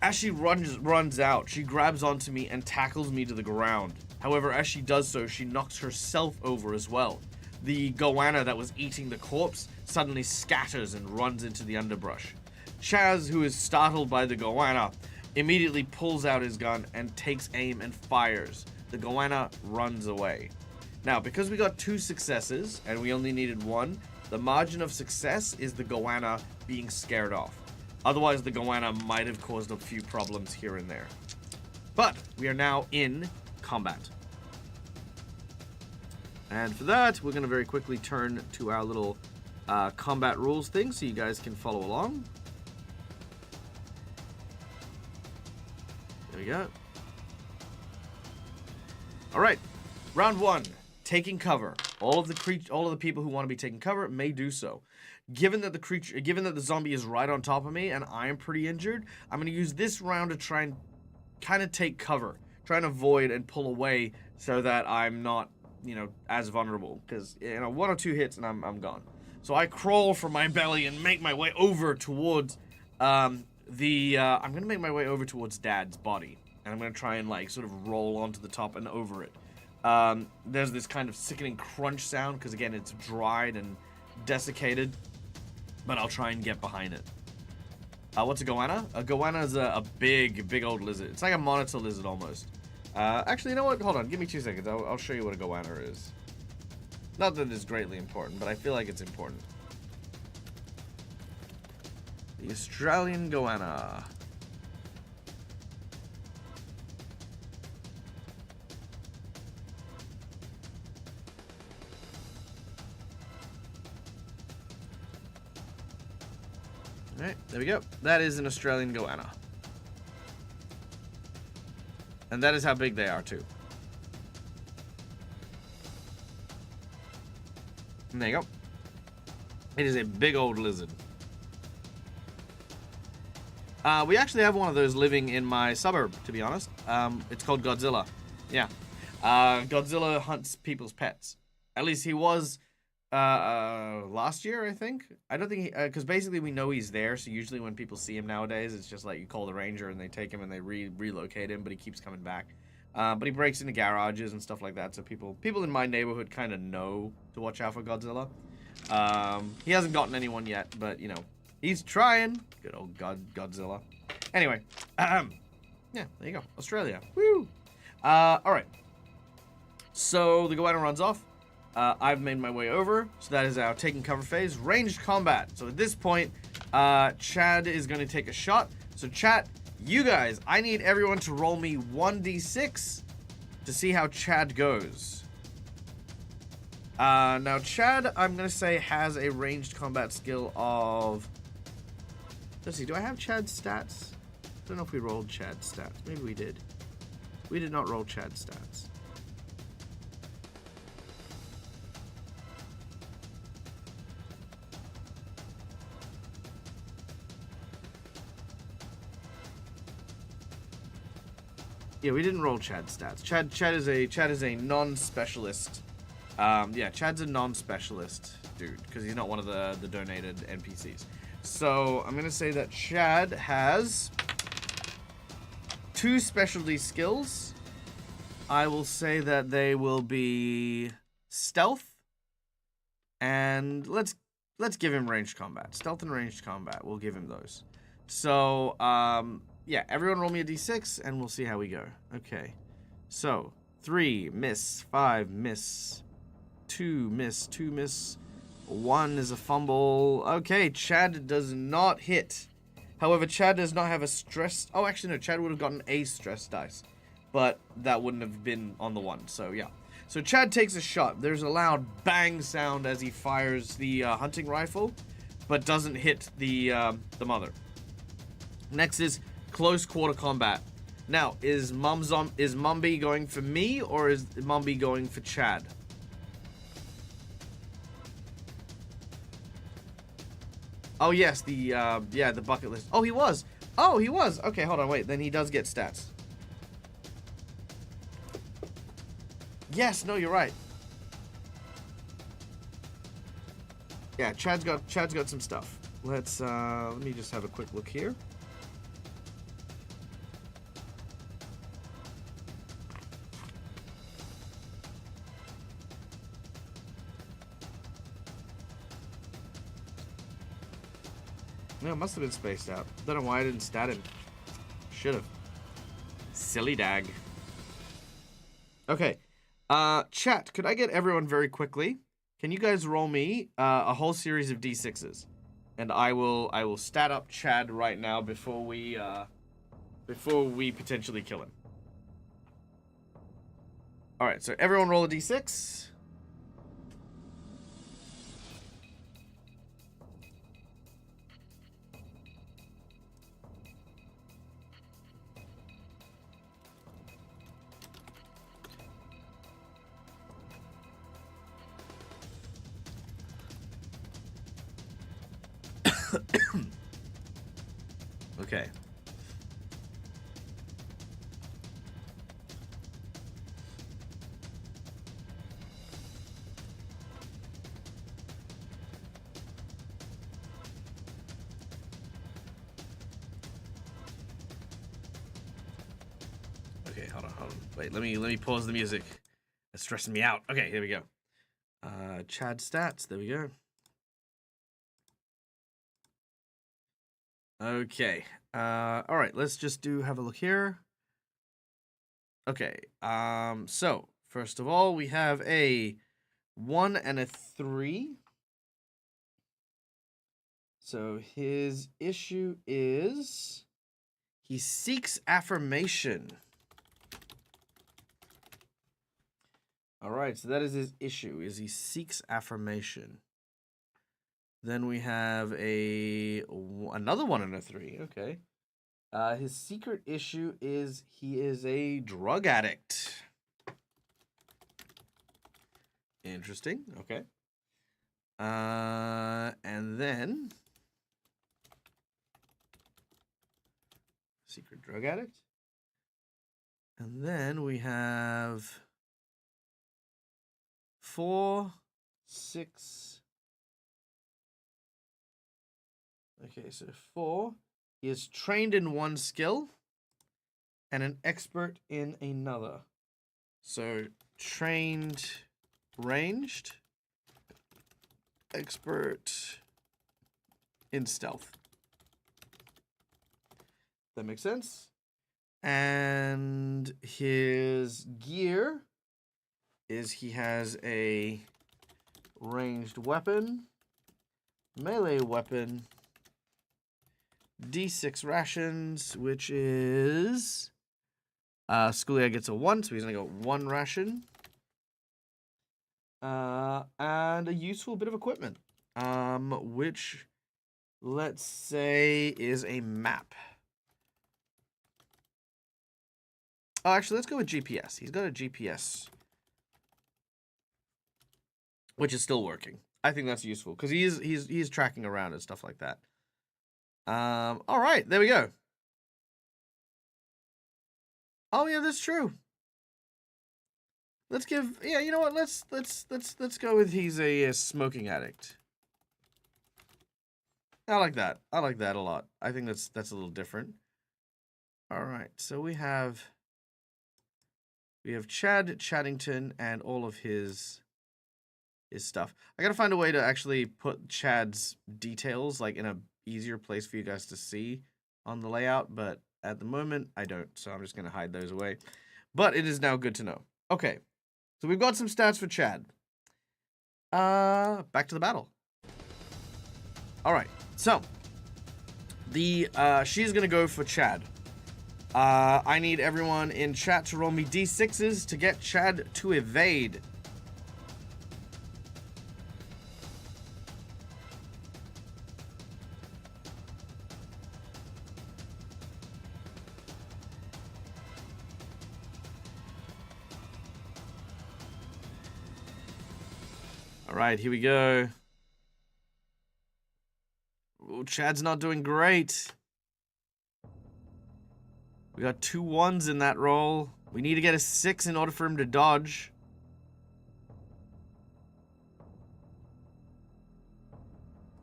as she runs out, she grabs onto me and tackles me to the ground. However, as she does so, she knocks herself over as well. The goanna that was eating the corpse suddenly scatters and runs into the underbrush. Chaz, who is startled by the goanna, immediately pulls out his gun and takes aim and fires. The goanna runs away. Now, because we got 2 successes and we only needed 1, the margin of success is the goanna being scared off. Otherwise, the goanna might have caused a few problems here and there. But we are now in combat. And for that, we're going to very quickly turn to our little combat rules thing so you guys can follow along. There we go. All right, round 1, taking cover. All of the people who want to be taking cover may do so. Given that the zombie is right on top of me and I am pretty injured, I'm going to use this round to try and kind of take cover, try and avoid and pull away so that I'm not, as vulnerable. Because 1 or 2 hits and I'm gone. So I crawl from my belly and make my way over towards I'm going to make my way over towards Dad's body, and I'm going to try and sort of roll onto the top and over it. There's this kind of sickening crunch sound because again it's dried and desiccated. But I'll try and get behind it. What's a goanna? A goanna is a big old lizard. It's like a monitor lizard almost. Actually, you know what? Hold on. Give me 2 seconds. I'll show you what a goanna is. Not that it's greatly important, but I feel like it's important. The Australian goanna. Alright, there we go. That is an Australian goanna. And that is how big they are, too. And there you go. It is a big old lizard. We actually have one of those living in my suburb, to be honest. It's called Godzilla. Yeah. Godzilla hunts people's pets. At least he was... last year, I think. I don't think he, because basically we know he's there, so usually when people see him nowadays, it's just like you call the ranger and they take him and they relocate him, but he keeps coming back. But he breaks into garages and stuff like that, so people in my neighborhood kind of know to watch out for Godzilla. He hasn't gotten anyone yet, but, he's trying. Good old Godzilla. Anyway, yeah, there you go. Australia. Woo! Alright. So, the goanna runs off. I've made my way over, so that is our taking cover phase. Ranged combat. So at this point, Chad is going to take a shot. So chat, you guys, I need everyone to roll me 1d6 to see how Chad goes. Now Chad, I'm going to say, has a ranged combat skill of... Let's see, do I have Chad's stats? I don't know if we rolled Chad's stats. Maybe we did. We did not roll Chad's stats. Yeah, we didn't roll Chad's stats. Chad is a non-specialist Yeah, Chad's a non-specialist dude because he's not one of the donated NPCs. So I'm gonna say that Chad has 2 specialty skills. I will say that they will be stealth, and let's give him ranged combat. Stealth and ranged combat. We'll give him those. So yeah, everyone roll me a d6 and we'll see how we go. Okay. So 3 miss, 5 miss, 2 miss, 2 miss, 1 is a fumble. Okay, Chad does not hit. However, Chad does not have a stress. Oh, actually no, Chad would have gotten a stress dice, but that wouldn't have been on the 1. So yeah. So Chad takes a shot. There's a loud bang sound as he fires the hunting rifle, but doesn't hit the mother. Next is close quarter combat. Now, is Mumby going for me or is Mumby going for Chad? Oh yes, the bucket list. Oh, he was. Oh, he was. Okay, hold on, wait. Then he does get stats. Yes, no, you're right. Yeah, Chad's got some stuff. Let's let me just have a quick look here. No, it must have been spaced out. Don't know why I didn't stat him. Should have. Silly DAG. Okay. Chat, could I get everyone very quickly? Can you guys roll me a whole series of d6s, and I will stat up Chad right now before we potentially kill him. All right, so everyone roll a d6. Okay. Okay, hold on. Wait, let me pause the music. It's stressing me out. Okay, here we go. Chad stats. There we go. Okay. All right. Let's just have a look here. Okay. So first of all, we have a 1 and a 3. So his issue is he seeks affirmation. All right. So that is his issue. Is he seeks affirmation. Then we have another 1 and a 3. Okay. His secret issue is he is a drug addict. Interesting. Okay. And then secret drug addict. And then we have 4, 6. Okay, so 4. He is trained in one skill and an expert in another. So trained, ranged, expert in stealth. That makes sense. And his gear is he has a ranged weapon, melee weapon, D6 rations, which is Schoolia gets a 1, so he's gonna go 1 ration. And a useful bit of equipment. Which let's say is a map. Oh, actually, let's go with GPS. He's got a GPS, which is still working. I think that's useful because he's tracking around and stuff like that. All right, there we go. Oh yeah, that's true. Let's give, yeah, you know what? Let's go with he's a smoking addict. I like that. I like that a lot. I think that's a little different. All right, so we have Chad Chaddington and all of his stuff. I gotta find a way to actually put Chad's details like in a easier place for you guys to see on the layout, but at the moment I don't, so I'm just gonna hide those away. But it is now good to know. Okay, so we've got some stats for Chad. Back to the battle. All right, so she's gonna go for Chad. I need everyone in chat to roll me D6s to get Chad to evade. All right, here we go. Oh, Chad's not doing great. We got 2 1s in that roll. We need to get a 6 in order for him to dodge.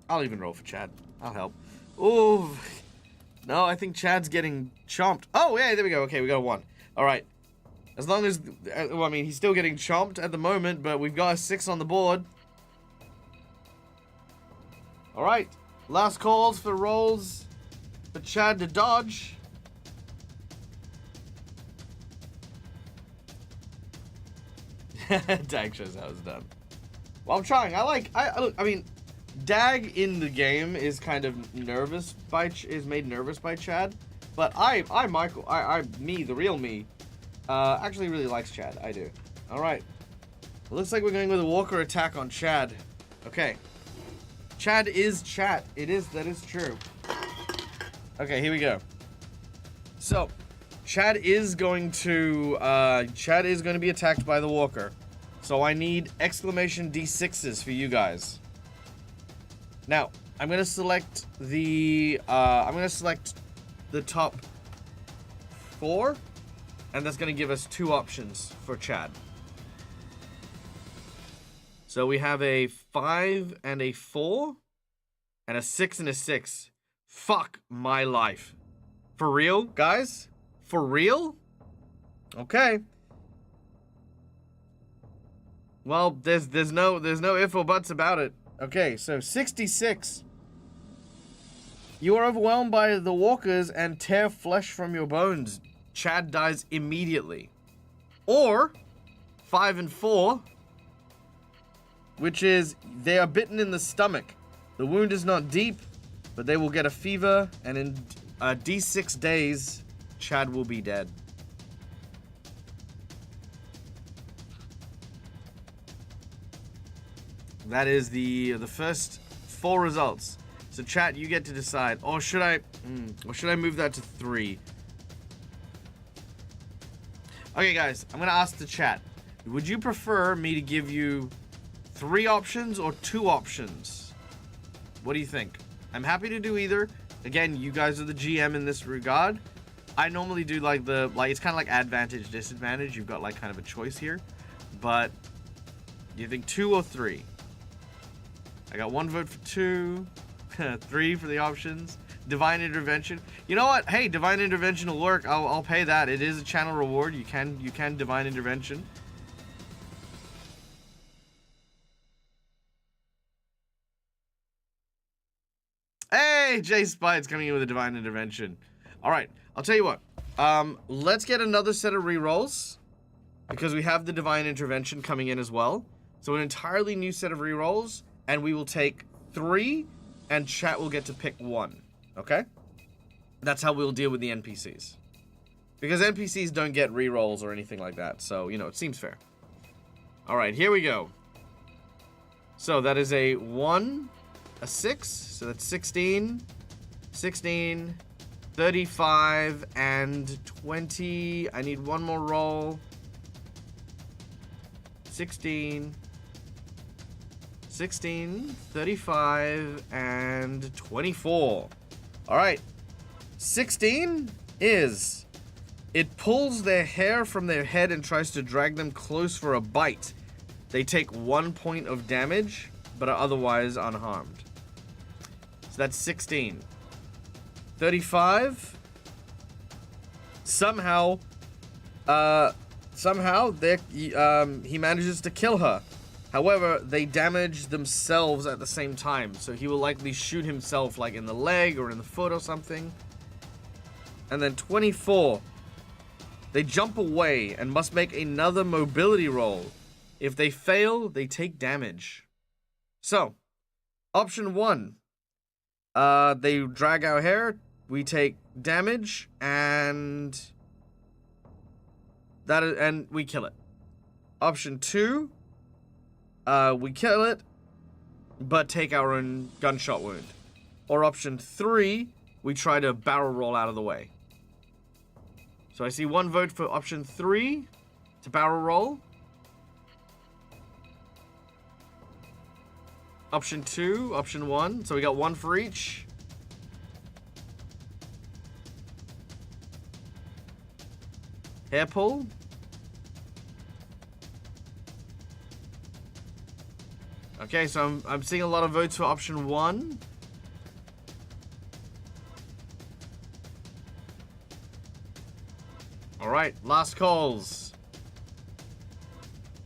I'll even roll for Chad. I'll help. Oh, no, I think Chad's getting chomped. Oh, yeah, there we go. Okay, we got a 1. All right. As long as, well, I mean, he's still getting chomped at the moment, but we've got a 6 on the board. All right. Last calls for rolls for Chad to dodge. DAG shows how it's done. Well, I'm trying. I mean, DAG in the game is kind of nervous is made nervous by Chad, but me, the real me, actually really likes Chad. I do. All right. It looks like we're going with a walker attack on Chad. Okay. Chad is chat. That is true. Okay, here we go. So, Chad is going to be attacked by the walker. So I need exclamation D6s for you guys. Now, I'm gonna select the top 4, and that's gonna give us 2 options for Chad. So we have a 5 and a 4, and a 6 and a 6. Fuck my life. For real, guys? For real? Okay. Well, there's no ifs or buts about it. Okay, so 66. You are overwhelmed by the walkers and tear flesh from your bones. Chad dies immediately. Or 5 and 4, which is they are bitten in the stomach. The wound is not deep, but they will get a fever, and in D6 days, Chad will be dead. That is the first 4 results. So chat, you get to decide. Or should I move that to 3? Okay, guys, I'm gonna ask the chat. Would you prefer me to give you 3 options or 2 options? What do you think? I'm happy to do either. Again, you guys are the GM in this regard. I normally do like it's kind of like advantage, disadvantage. You've got like kind of a choice here. But do you think 2 or 3? I got 1 vote for 2, 3 for the options. Divine intervention. You know what? Hey, divine intervention will work. I'll pay that. It is a channel reward. You can divine intervention. Hey, Jay Spide's coming in with a divine intervention. All right, I'll tell you what. Let's get another set of rerolls because we have the divine intervention coming in as well. So an entirely new set of rerolls, and we will take 3, and chat will get to pick 1. Okay? That's how we'll deal with the NPCs. Because NPCs don't get rerolls or anything like that, so, you know, it seems fair. All right, here we go. So that is a 1, a 6, so that's 16, 16, 35, and 20. I need 1 more roll. 16, 16, 35, and 24. All right. 16 is It pulls their hair from their head and tries to drag them close for a bite. They take 1 point of damage, but are otherwise unharmed. So that's 16. 35. Somehow he manages to kill her. However, they damage themselves at the same time, so he will likely shoot himself like in the leg or in the foot or something. And then 24. They jump away and must make another mobility roll. If they fail, they take damage. So, option 1. They drag our hair, we take damage, and we kill it. Option 2, we kill it, but take our own gunshot wound. Or option 3, we try to barrel roll out of the way. So I see 1 vote for option 3 to barrel roll. Option 2, option 1. So we got 1 for each. Hair pull. Okay, so I'm seeing a lot of votes for option 1. All right, last calls.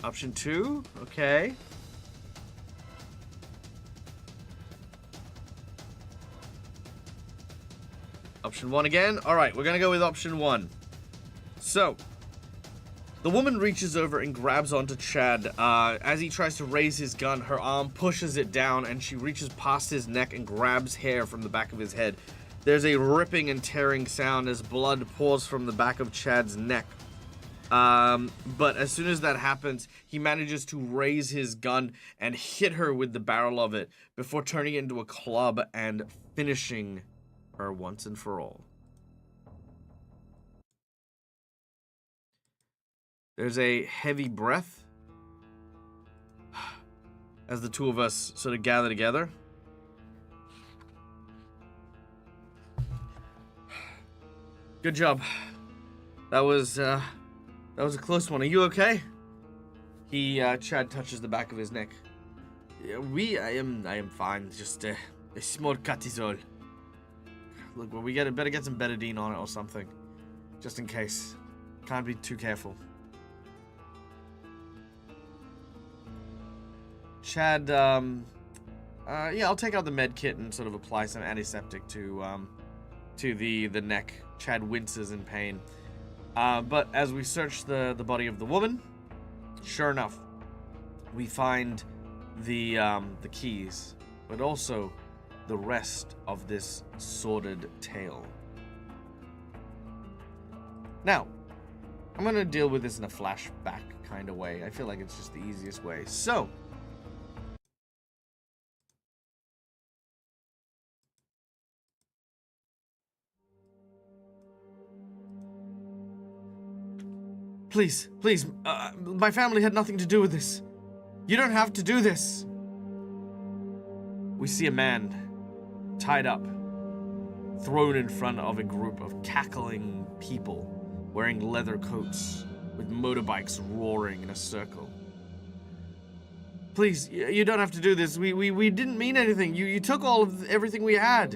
Option 2, okay. Option 1 again. All right, we're gonna go with option 1. So, the woman reaches over and grabs onto Chad. As he tries to raise his gun, her arm pushes it down and she reaches past his neck and grabs hair from the back of his head. There's a ripping and tearing sound as blood pours from the back of Chad's neck. But as soon as that happens, he manages to raise his gun and hit her with the barrel of it before turning it into a club and finishing her once and for all. There's a heavy breath as the two of us sort of gather together. Good job. That was a close one. Are you okay? Chad touches the back of his neck. Yeah, I am fine. Just a small cut is all. Look, well, better get some betadine on it or something, just in case. Can't be too careful. Chad, yeah, I'll take out the med kit and sort of apply some antiseptic to the neck. Chad winces in pain. But as we search the body of the woman, sure enough, we find the keys, but also the rest of this sordid tale. Now, I'm gonna deal with this in a flashback kind of way. I feel like it's just the easiest way. So, please, my family had nothing to do with this. You don't have to do this. We see a man tied up, thrown in front of a group of cackling people wearing leather coats with motorbikes roaring in a circle. Please, you don't have to do this. We didn't mean anything. You took all of everything we had.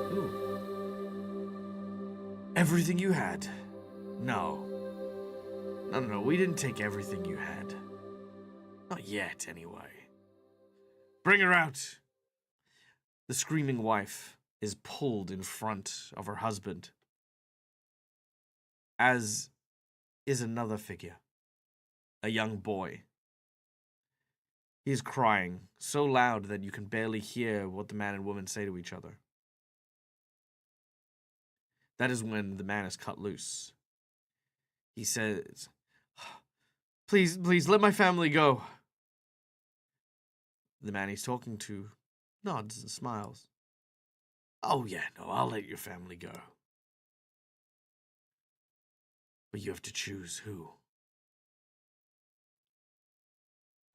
Ooh. Everything you had? No, we didn't take everything you had. Not yet, anyway. Bring her out. The screaming wife is pulled in front of her husband, as is another figure, a young boy. He is crying so loud that you can barely hear what the man and woman say to each other. That is when the man is cut loose. He says, please, let my family go. The man he's talking to nods and smiles. Oh yeah, no, I'll let your family go. But you have to choose who.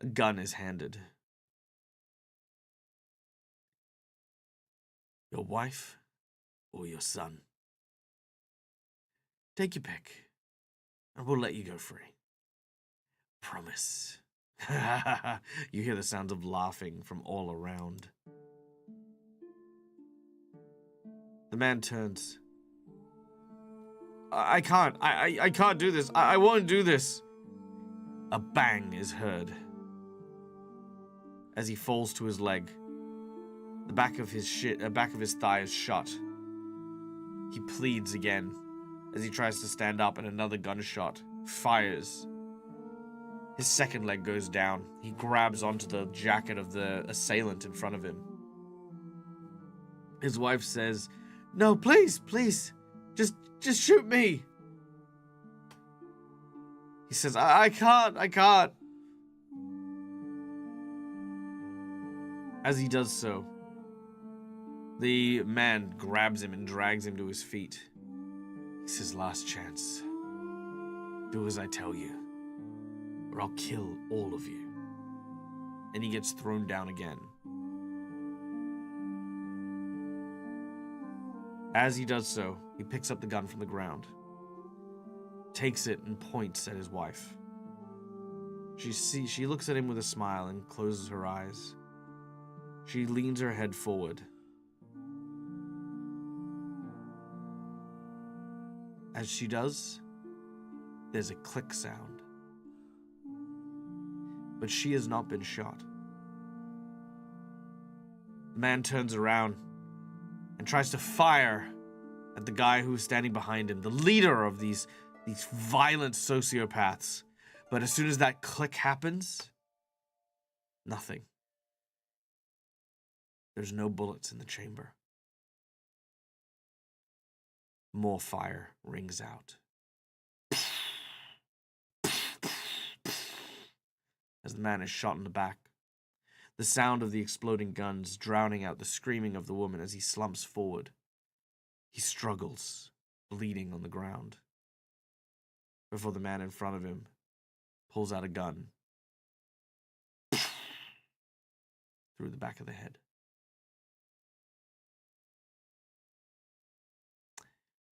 A gun is handed. Your wife or your son? Take your pick, and we'll let you go free. Promise. You hear the sounds of laughing from all around. The man turns. I can't. I can't do this. I won't do this. A bang is heard as he falls to his leg. The back of his thigh is shot. He pleads again as he tries to stand up, and another gunshot fires. His second leg goes down. He grabs onto the jacket of the assailant in front of him. His wife says, "No, please, please, just shoot me." He says, I can't. As he does so, the man grabs him and drags him to his feet. He says, "Last chance. Do as I tell you, or I'll kill all of you." And he gets thrown down again. As he does so, he picks up the gun from the ground, takes it and points at his wife. She looks at him with a smile and closes her eyes. She leans her head forward. As she does, there's a click sound. But she has not been shot. The man turns around and tries to fire at the guy who's standing behind him, the leader of these violent sociopaths. But as soon as that click happens, nothing. There's no bullets in the chamber. More fire rings out. As the man is shot in the back, the sound of the exploding guns drowning out the screaming of the woman as he slumps forward. He struggles, bleeding on the ground, before the man in front of him pulls out a gun through the back of the head.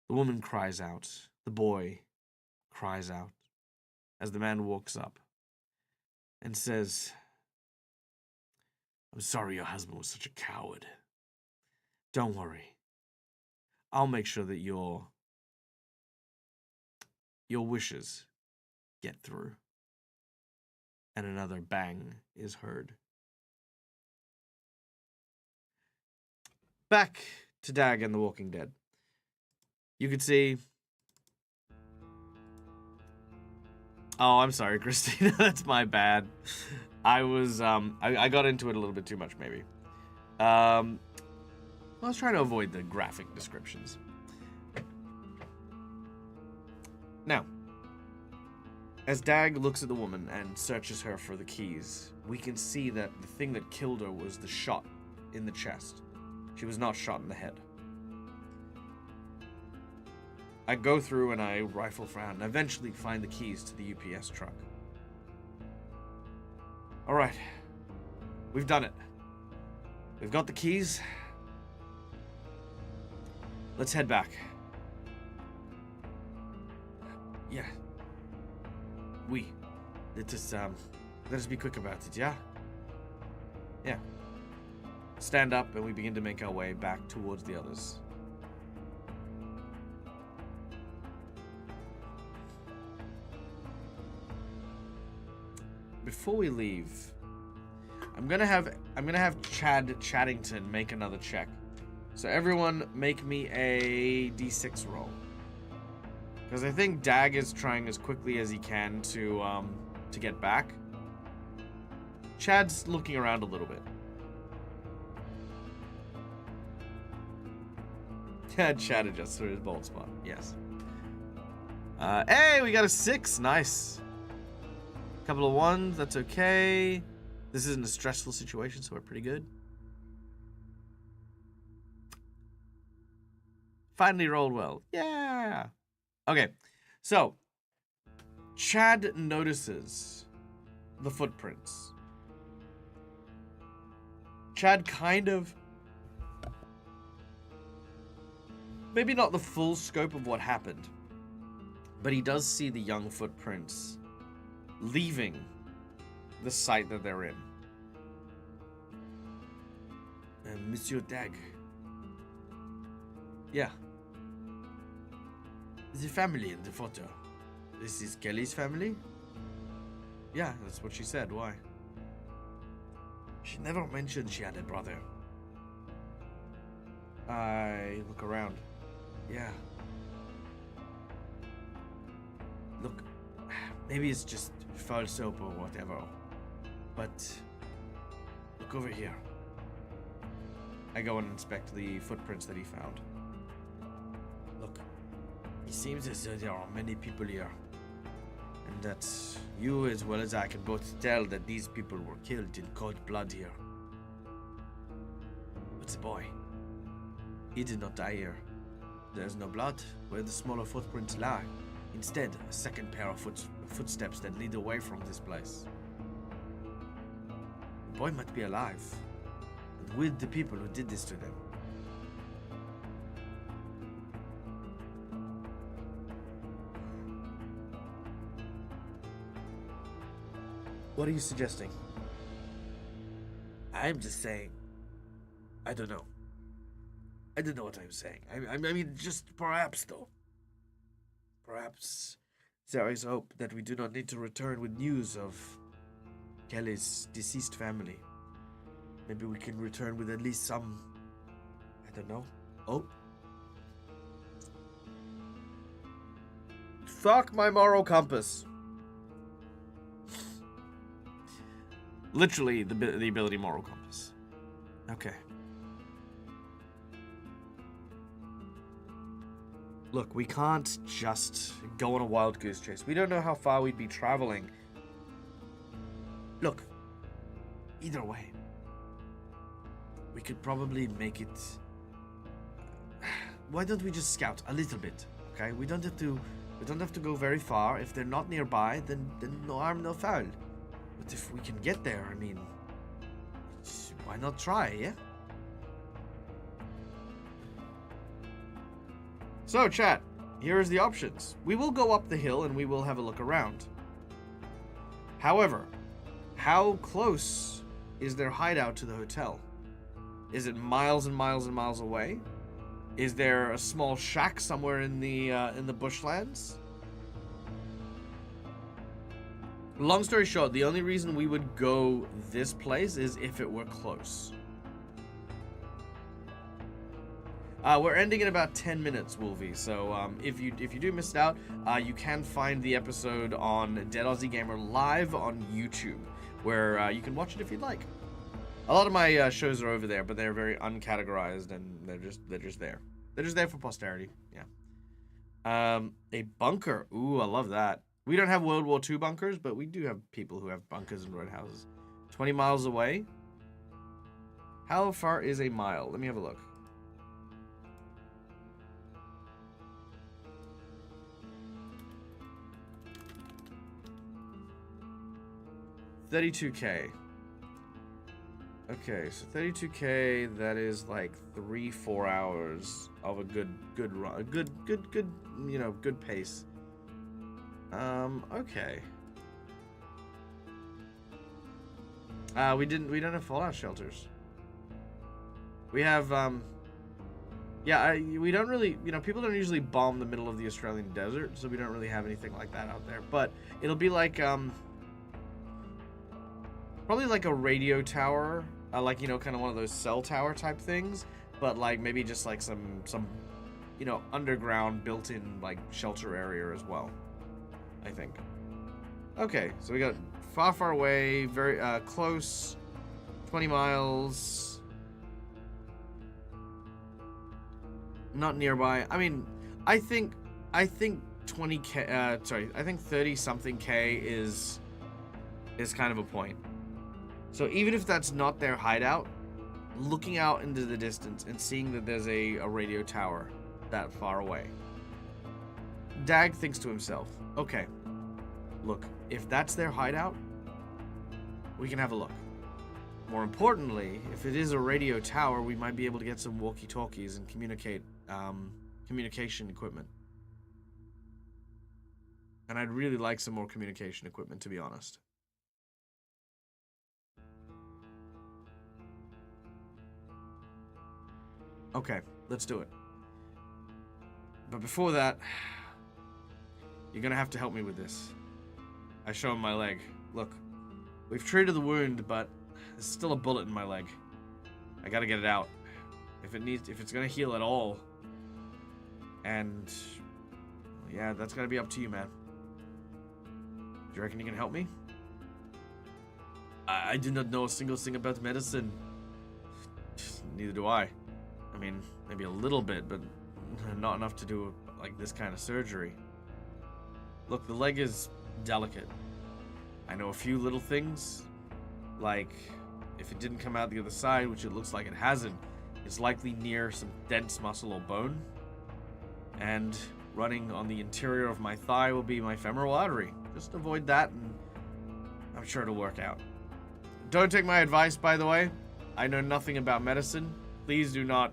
The woman cries out. The boy cries out as the man walks up and says, "I'm sorry your husband was such a coward. Don't worry. I'll make sure that your wishes get through." And another bang is heard. Back to DAG and The Walking Dead. You could see... Oh, I'm sorry, Christina. That's my bad. I was, I got into it a little bit too much, maybe. I was trying to avoid the graphic descriptions. Now, as DAG looks at the woman and searches her for the keys, we can see that the thing that killed her was the shot in the chest. She was not shot in the head. I go through and I rifle around and eventually find the keys to the UPS truck. Alright. We've done it. We've got the keys. Let's head back. Yeah. Let us be quick about it, yeah? Yeah. Stand up and we begin to make our way back towards the others. Before we leave, I'm gonna have Chad Chaddington make another check. So everyone make me a D6 roll. Because I think DAG is trying as quickly as he can to get back. Chad's looking around a little bit. Chad adjusts for his bold spot. Yes. Hey, we got a 6. Nice. Couple of 1s. That's okay. This isn't a stressful situation, so we're pretty good. Finally rolled well. Yeah. Okay. So, Chad notices the footprints. Chad kind of... Maybe not the full scope of what happened, But he does see the young footprints leaving the site that they're in. Monsieur DAG. Yeah. The family in the photo. This is Kelly's family? Yeah, that's what she said. Why? She never mentioned she had a brother. I look around. Yeah. Look, maybe it's just false soap or whatever. But look over here. I go and inspect the footprints that he found. Look, it seems as though there are many people here. And that you as well as I can both tell that these people were killed in cold blood here. But the boy, he did not die here. There's no blood where the smaller footprints lie. Instead, a second pair of footsteps that lead away from this place. The boy might be alive, and with the people who did this to them. What are you suggesting? I'm just saying, I don't know. I don't know what I'm saying. I mean, just perhaps, though. Perhaps there is hope that we do not need to return with news of Kelly's deceased family. Maybe we can return with at least some, I don't know, hope. Fuck my moral compass. Literally, the ability moral compass. Okay. Look, we can't just go on a wild goose chase. We don't know how far we'd be traveling. Look, either way, we could probably make it. Why don't we just scout a little bit? Okay, we don't have to go very far. If they're not nearby, then no harm, no foul. But if we can get there, I mean, why not try, yeah? So, chat, here is the options. We will go up the hill and we will have a look around. However, how close is their hideout to the hotel? Is it miles and miles and miles away? Is there a small shack somewhere in the bushlands? Long story short, the only reason we would go this place is if it were close. We're ending in about 10 minutes, Wolvie. So if you do miss out, you can find the episode on Dead Aussie Gamer live on YouTube, where you can watch it if you'd like. A lot of my shows are over there, but they're very uncategorized and they're just there. They're just there for posterity. Yeah. A bunker. Ooh, I love that. We don't have World War II bunkers, but we do have people who have bunkers and roadhouses. 20 miles away. How far is a mile? Let me have a look. $32K. Okay, so $32K, that is like 3-4 hours of a good run, good, you know, good pace. Okay. We don't have fallout shelters. We have, yeah, we don't really, you know, people don't usually bomb the middle of the Australian desert, so we don't really have anything like that out there. But it'll be like, probably like a radio tower, like, you know, kind of one of those cell tower type things, but like maybe just like some, you know, underground built-in like shelter area as well, I think. Okay, so we got far away, very close, 20 miles, not nearby. I mean, I think 20K, sorry, I think 30 something K is kind of a point. So even if that's not their hideout, looking out into the distance and seeing that there's a radio tower that far away, DAG thinks to himself, okay, look, if that's their hideout, we can have a look. More importantly, if it is a radio tower, we might be able to get some walkie-talkies and communicate, communication equipment. And I'd really like some more communication equipment, to be honest. Okay, let's do it. But before that, you're gonna have to help me with this. I show him my leg. Look, we've treated the wound, but there's still a bullet in my leg. I gotta get it out. If it's gonna heal at all. And yeah, that's gotta be up to you, man. Do you reckon you can help me? I do not know a single thing about medicine. Neither do I. I mean, maybe a little bit, but not enough to do like this kind of surgery. Look, the leg is delicate. I know a few little things, like if it didn't come out the other side, which it looks like it hasn't, it's likely near some dense muscle or bone. And running on the interior of my thigh will be my femoral artery. Just avoid that and I'm sure it'll work out. Don't take my advice, by the way. I know nothing about medicine. Please do not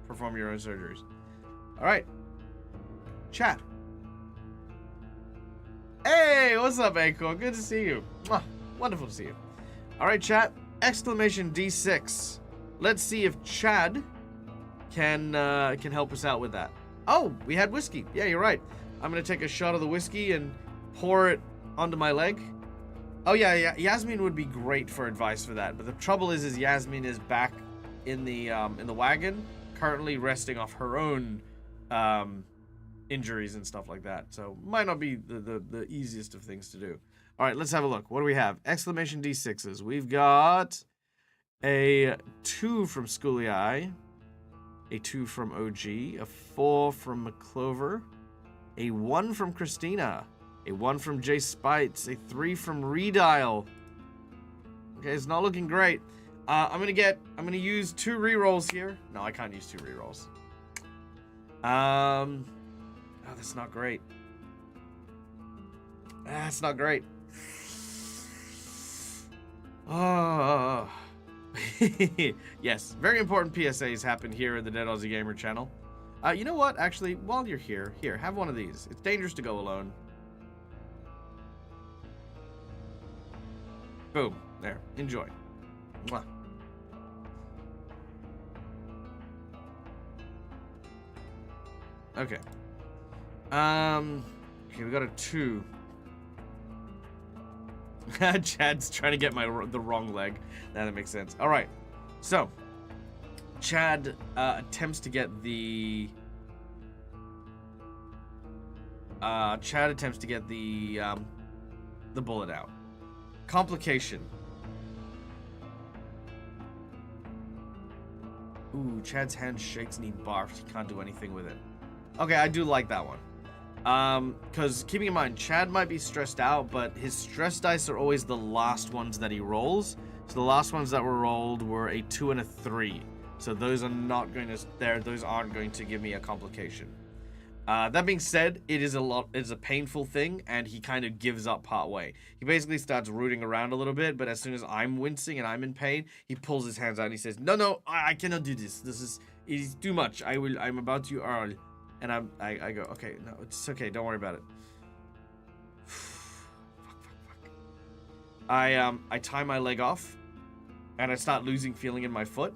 perform your own surgeries. Alright. Chat. Hey, what's up, Acorn? Good to see you. Mwah. Wonderful to see you. Alright, chat. Exclamation D6. Let's see if Chad can help us out with that. Oh, we had whiskey. Yeah, you're right. I'm gonna take a shot of the whiskey and pour it onto my leg. Oh yeah, Yasmin would be great for advice for that. But the trouble is Yasmin is back in the wagon, currently resting off her own injuries and stuff like that. So might not be the easiest of things to do. All right, let's have a look. What do we have? Exclamation D6s. We've got a 2 from Schooly Eye, a 2 from OG, a 4 from McClover, a 1 from Christina, a 1 from J Spites, a 3 from Redial. Okay, it's not looking great. I'm gonna use 2 rerolls here. No, I can't use 2 rerolls. Oh, that's not great. That's not great. Oh. Yes, very important PSAs happen here at the Dead Aussie Gamer channel. You know what? Actually, while you're here, have one of these. It's dangerous to go alone. Boom. There. Enjoy. Mwah. Okay. Okay, we got a 2. Chad's trying to get the wrong leg. Now that makes sense. All right. So, Chad attempts to get the bullet out. Complication. Ooh, Chad's hand shakes and he barfs. He can't do anything with it. Okay, I do like that one. Because keeping in mind, Chad might be stressed out, but his stress dice are always the last ones that he rolls. So the last ones that were rolled were a 2 and a 3. So those are not going to, those aren't going to give me a complication. That being said, it's a painful thing, and he kind of gives up part way. He basically starts rooting around a little bit, but as soon as I'm wincing and I'm in pain, he pulls his hands out and he says, "No, I cannot do this. It is too much. I'm about to Earl." And I go, "Okay, no, it's okay. Don't worry about it." Fuck. I tie my leg off, and I start losing feeling in my foot.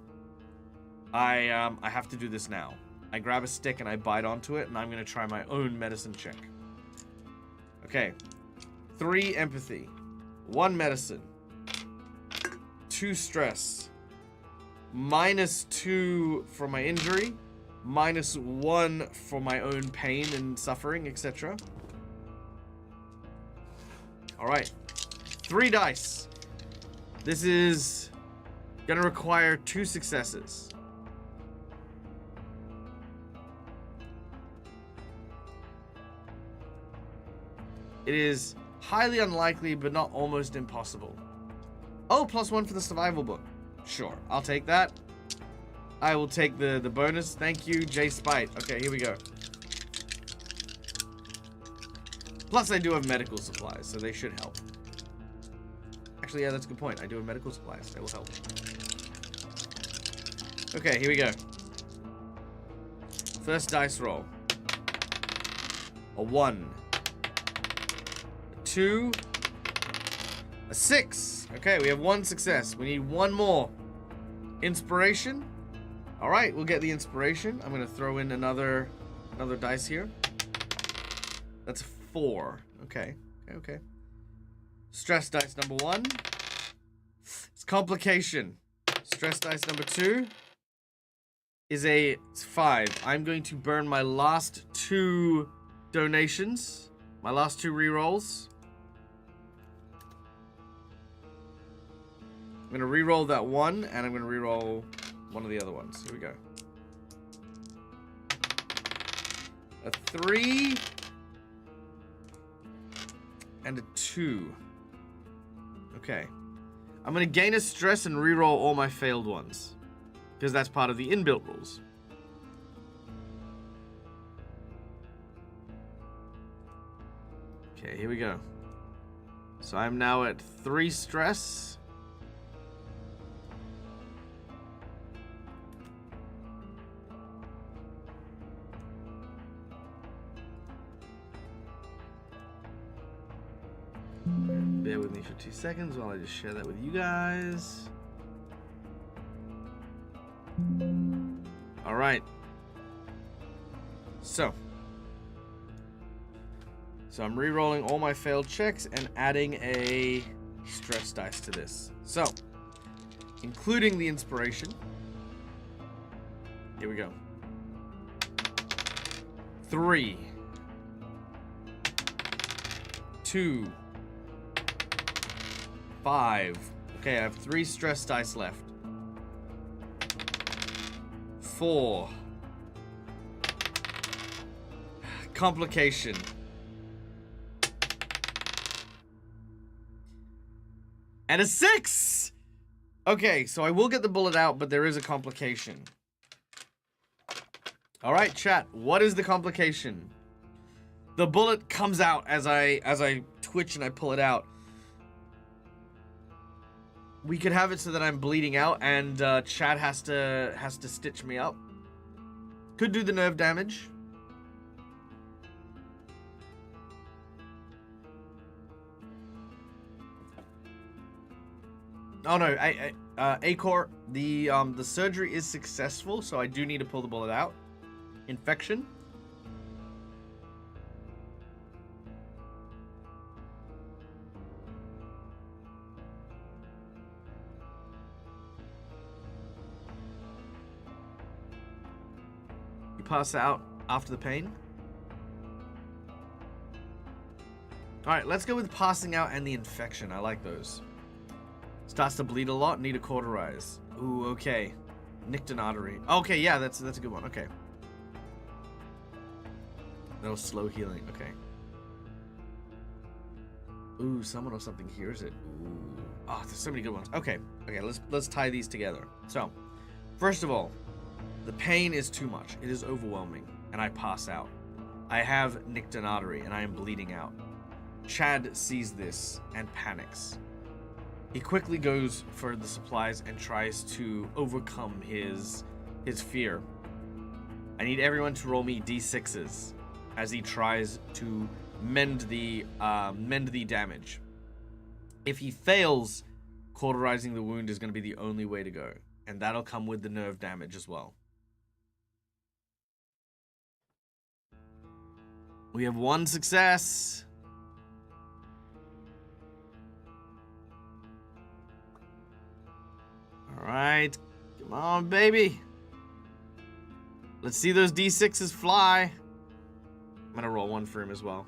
I have to do this now. I grab a stick and I bite onto it, and I'm gonna try my own medicine check. Okay, 3 empathy, 1 medicine, 2 stress, -2 for my injury, -1 for my own pain and suffering, etc. All right, 3 dice. This is gonna require 2 successes. It is highly unlikely, but not almost impossible. Oh, +1 for the survival book. Sure, I'll take that. I will take the bonus. Thank you, J Spite. Okay, here we go. Plus, I do have medical supplies, so they should help. Actually, yeah, that's a good point. I do have medical supplies. They will help. Okay, here we go. First dice roll. A 1. 2, a 6. Okay, we have 1 success. We need 1 more. Inspiration. All right, we'll get the inspiration. I'm gonna throw in another dice here. That's 4. Okay. Stress dice number 1. It's complication. Stress dice number 2 is a 5. I'm going to burn my last 2 donations. My last 2 rerolls. I'm gonna reroll that 1, and I'm gonna reroll one of the other ones. Here we go. A 3 and a 2. Okay. I'm gonna gain a stress and reroll all my failed ones, because that's part of the inbuilt rules. Okay, here we go. So I'm now at 3 stress. Bear with me for 2 seconds while I just share that with you guys. All right. So I'm re-rolling all my failed checks and adding a stress dice to this. So, including the inspiration. Here we go. 3, 2, 5. Okay, I have 3 stress dice left. 4. Complication. And a 6! Okay, so I will get the bullet out, but there is a complication. Alright, chat, what is the complication? The bullet comes out as I twitch and I pull it out. We could have it so that I'm bleeding out and chat has to stitch me up. Could do the nerve damage. Oh no, Acor, the surgery is successful, so I do need to pull the bullet out. Infection. You pass out after the pain. Alright, let's go with passing out and the infection. I like those. Starts to bleed a lot, need to cauterize. Ooh, okay. Nicked an artery. Okay, yeah, that's a good one. Okay. That'll slow healing. Okay. Ooh, someone or something hears it. Ooh. Oh, there's so many good ones. Okay. Okay, let's tie these together. So, first of all, the pain is too much. It is overwhelming, and I pass out. I have nicked an artery, and I am bleeding out. Chad sees this and panics. He quickly goes for the supplies and tries to overcome his fear. I need everyone to roll me d6s as he tries to mend the damage. If he fails, cauterizing the wound is going to be the only way to go, and that'll come with the nerve damage as well. We have 1 success. Alright, come on, baby. Let's see those d6s fly. I'm gonna roll 1 for him as well.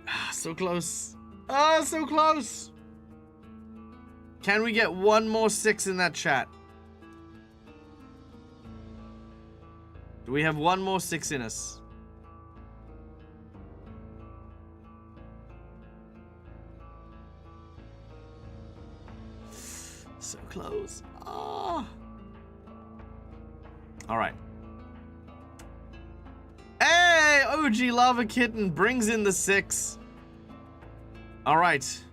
Ah, so close. Ah, so close. Can we get 1 more 6 in that chat? Do we have 1 more 6 in us? So close. Oh. All right. Hey, OG Lava Kitten brings in the 6. All right.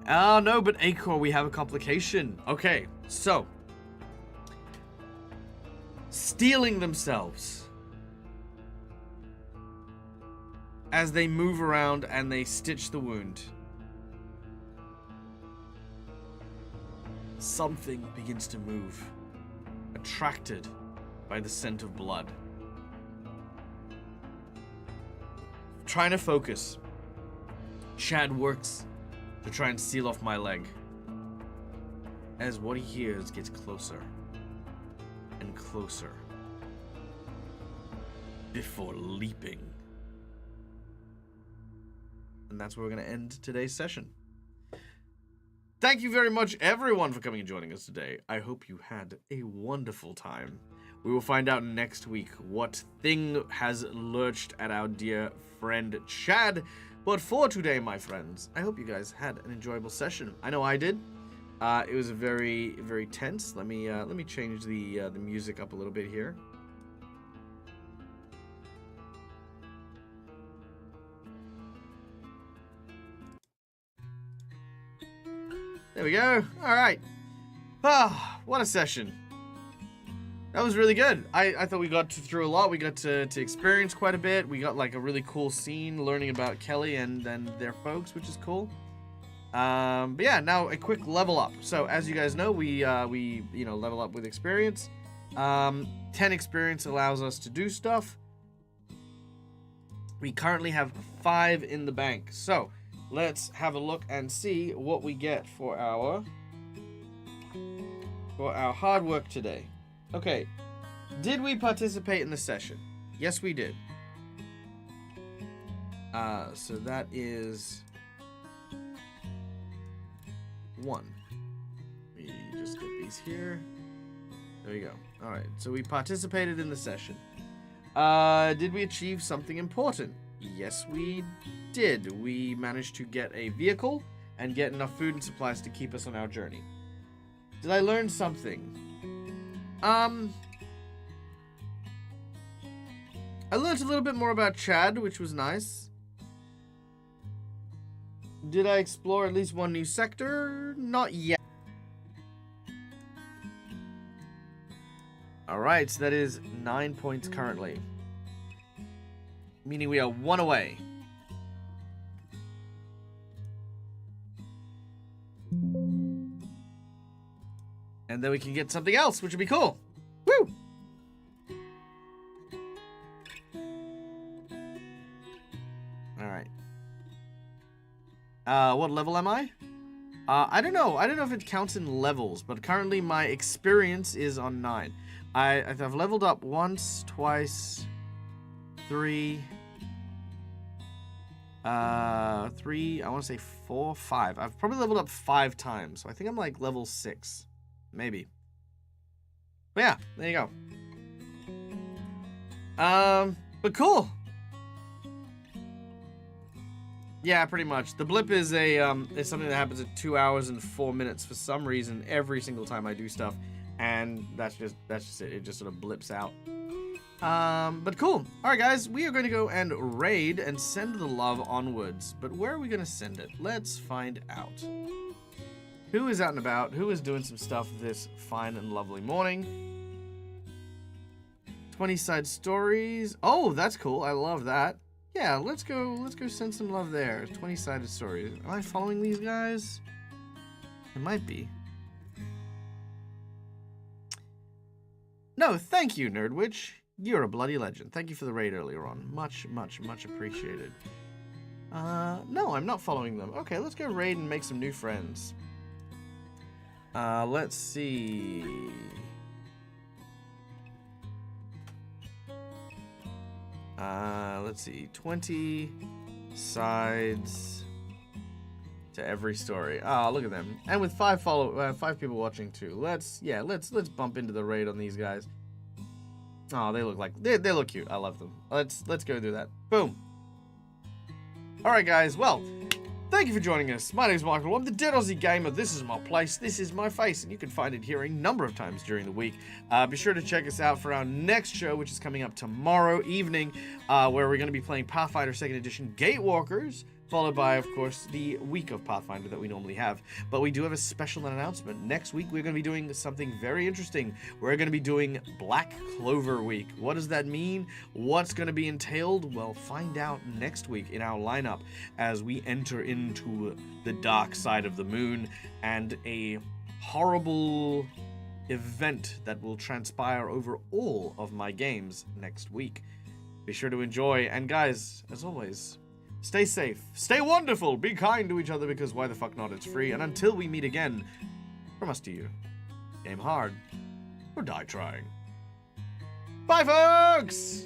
Oh, no, but Acor, we have a complication. Okay, so. Stealing themselves as they move around and they stitch the wound, something begins to move, attracted by the scent of blood. Trying to focus, Chad works to try and seal off my leg, as what he hears gets closer and closer before leaping. And that's where we're going to end today's session. Thank you very much, everyone, for coming and joining us today. I hope you had a wonderful time. We will find out next week what thing has lurched at our dear friend Chad. But for today, my friends, I hope you guys had an enjoyable session. I know I did. It was very, very tense. Let me change the music up a little bit here. There we go. All right. Ah, what a session. That was really good. I thought we got through a lot. We got to experience quite a bit. We got like a really cool scene learning about Kelly and their folks, which is cool. But yeah, now a quick level up. So as you guys know, we level up with experience. 10 experience allows us to do stuff. We currently have 5 in the bank. So let's have a look and see what we get for our hard work today. Okay, did we participate in the session? Yes, we did. So that is 1. We just get these here. There we go. All right, so we participated in the session. Did we achieve something important? Yes, we did. We managed to get a vehicle and get enough food and supplies to keep us on our journey. Did I learn something? I learned a little bit more about Chad, which was nice. Did I explore at least one new sector? Not yet. Alright, so that is 9 points currently. Meaning we are 1 away. And then we can get something else, which would be cool. Woo! Alright. What level am I? I don't know. I don't know if it counts in levels, but currently my experience is on 9. I've leveled up once, twice, 3, I want to say 4, 5. I've probably leveled up 5 times, so I think I'm like level 6. Maybe. But yeah, there you go. But cool. Yeah, pretty much. The blip is is something that happens at 2 hours and 4 minutes for some reason every single time I do stuff, and that's just it. It just sort of blips out. But cool. All right, guys, we are going to go and raid and send the love onwards. But where are we going to send it? Let's find out. Who is out and about? Who is doing some stuff this fine and lovely morning? 20 side stories. Oh, that's cool. I love that. Yeah, let's go send some love there. 20-sided stories. Am I following these guys? It might be. No, thank you, Nerdwitch. You're a bloody legend. Thank you for the raid earlier on. Much, much, much appreciated. No, I'm not following them. Okay, let's go raid and make some new friends. Let's see. Let's see. 20 sides to every story. Oh, look at them. And with 5 people watching too. Let's bump into the raid on these guys. Oh, they look like they look cute. I love them. Let's go do that. Boom. All right, guys. Well, thank you for joining us. My name is Michael. I'm the Dead Aussie Gamer. This is my place. This is my face, and you can find it here a number of times during the week. Be sure to check us out for our next show, which is coming up tomorrow evening, where we're going to be playing Pathfinder 2nd Edition Gatewalkers followed by, of course, the week of Pathfinder that we normally have. But we do have a special announcement. Next week, we're going to be doing something very interesting. We're going to be doing Black Clover Week. What does that mean? What's going to be entailed? Well, find out next week in our lineup as we enter into the dark side of the moon and a horrible event that will transpire over all of my games next week. Be sure to enjoy, and guys, as always, stay safe, stay wonderful, be kind to each other, because why the fuck not, it's free, and until we meet again, from us to you, game hard, or die trying. Bye, folks!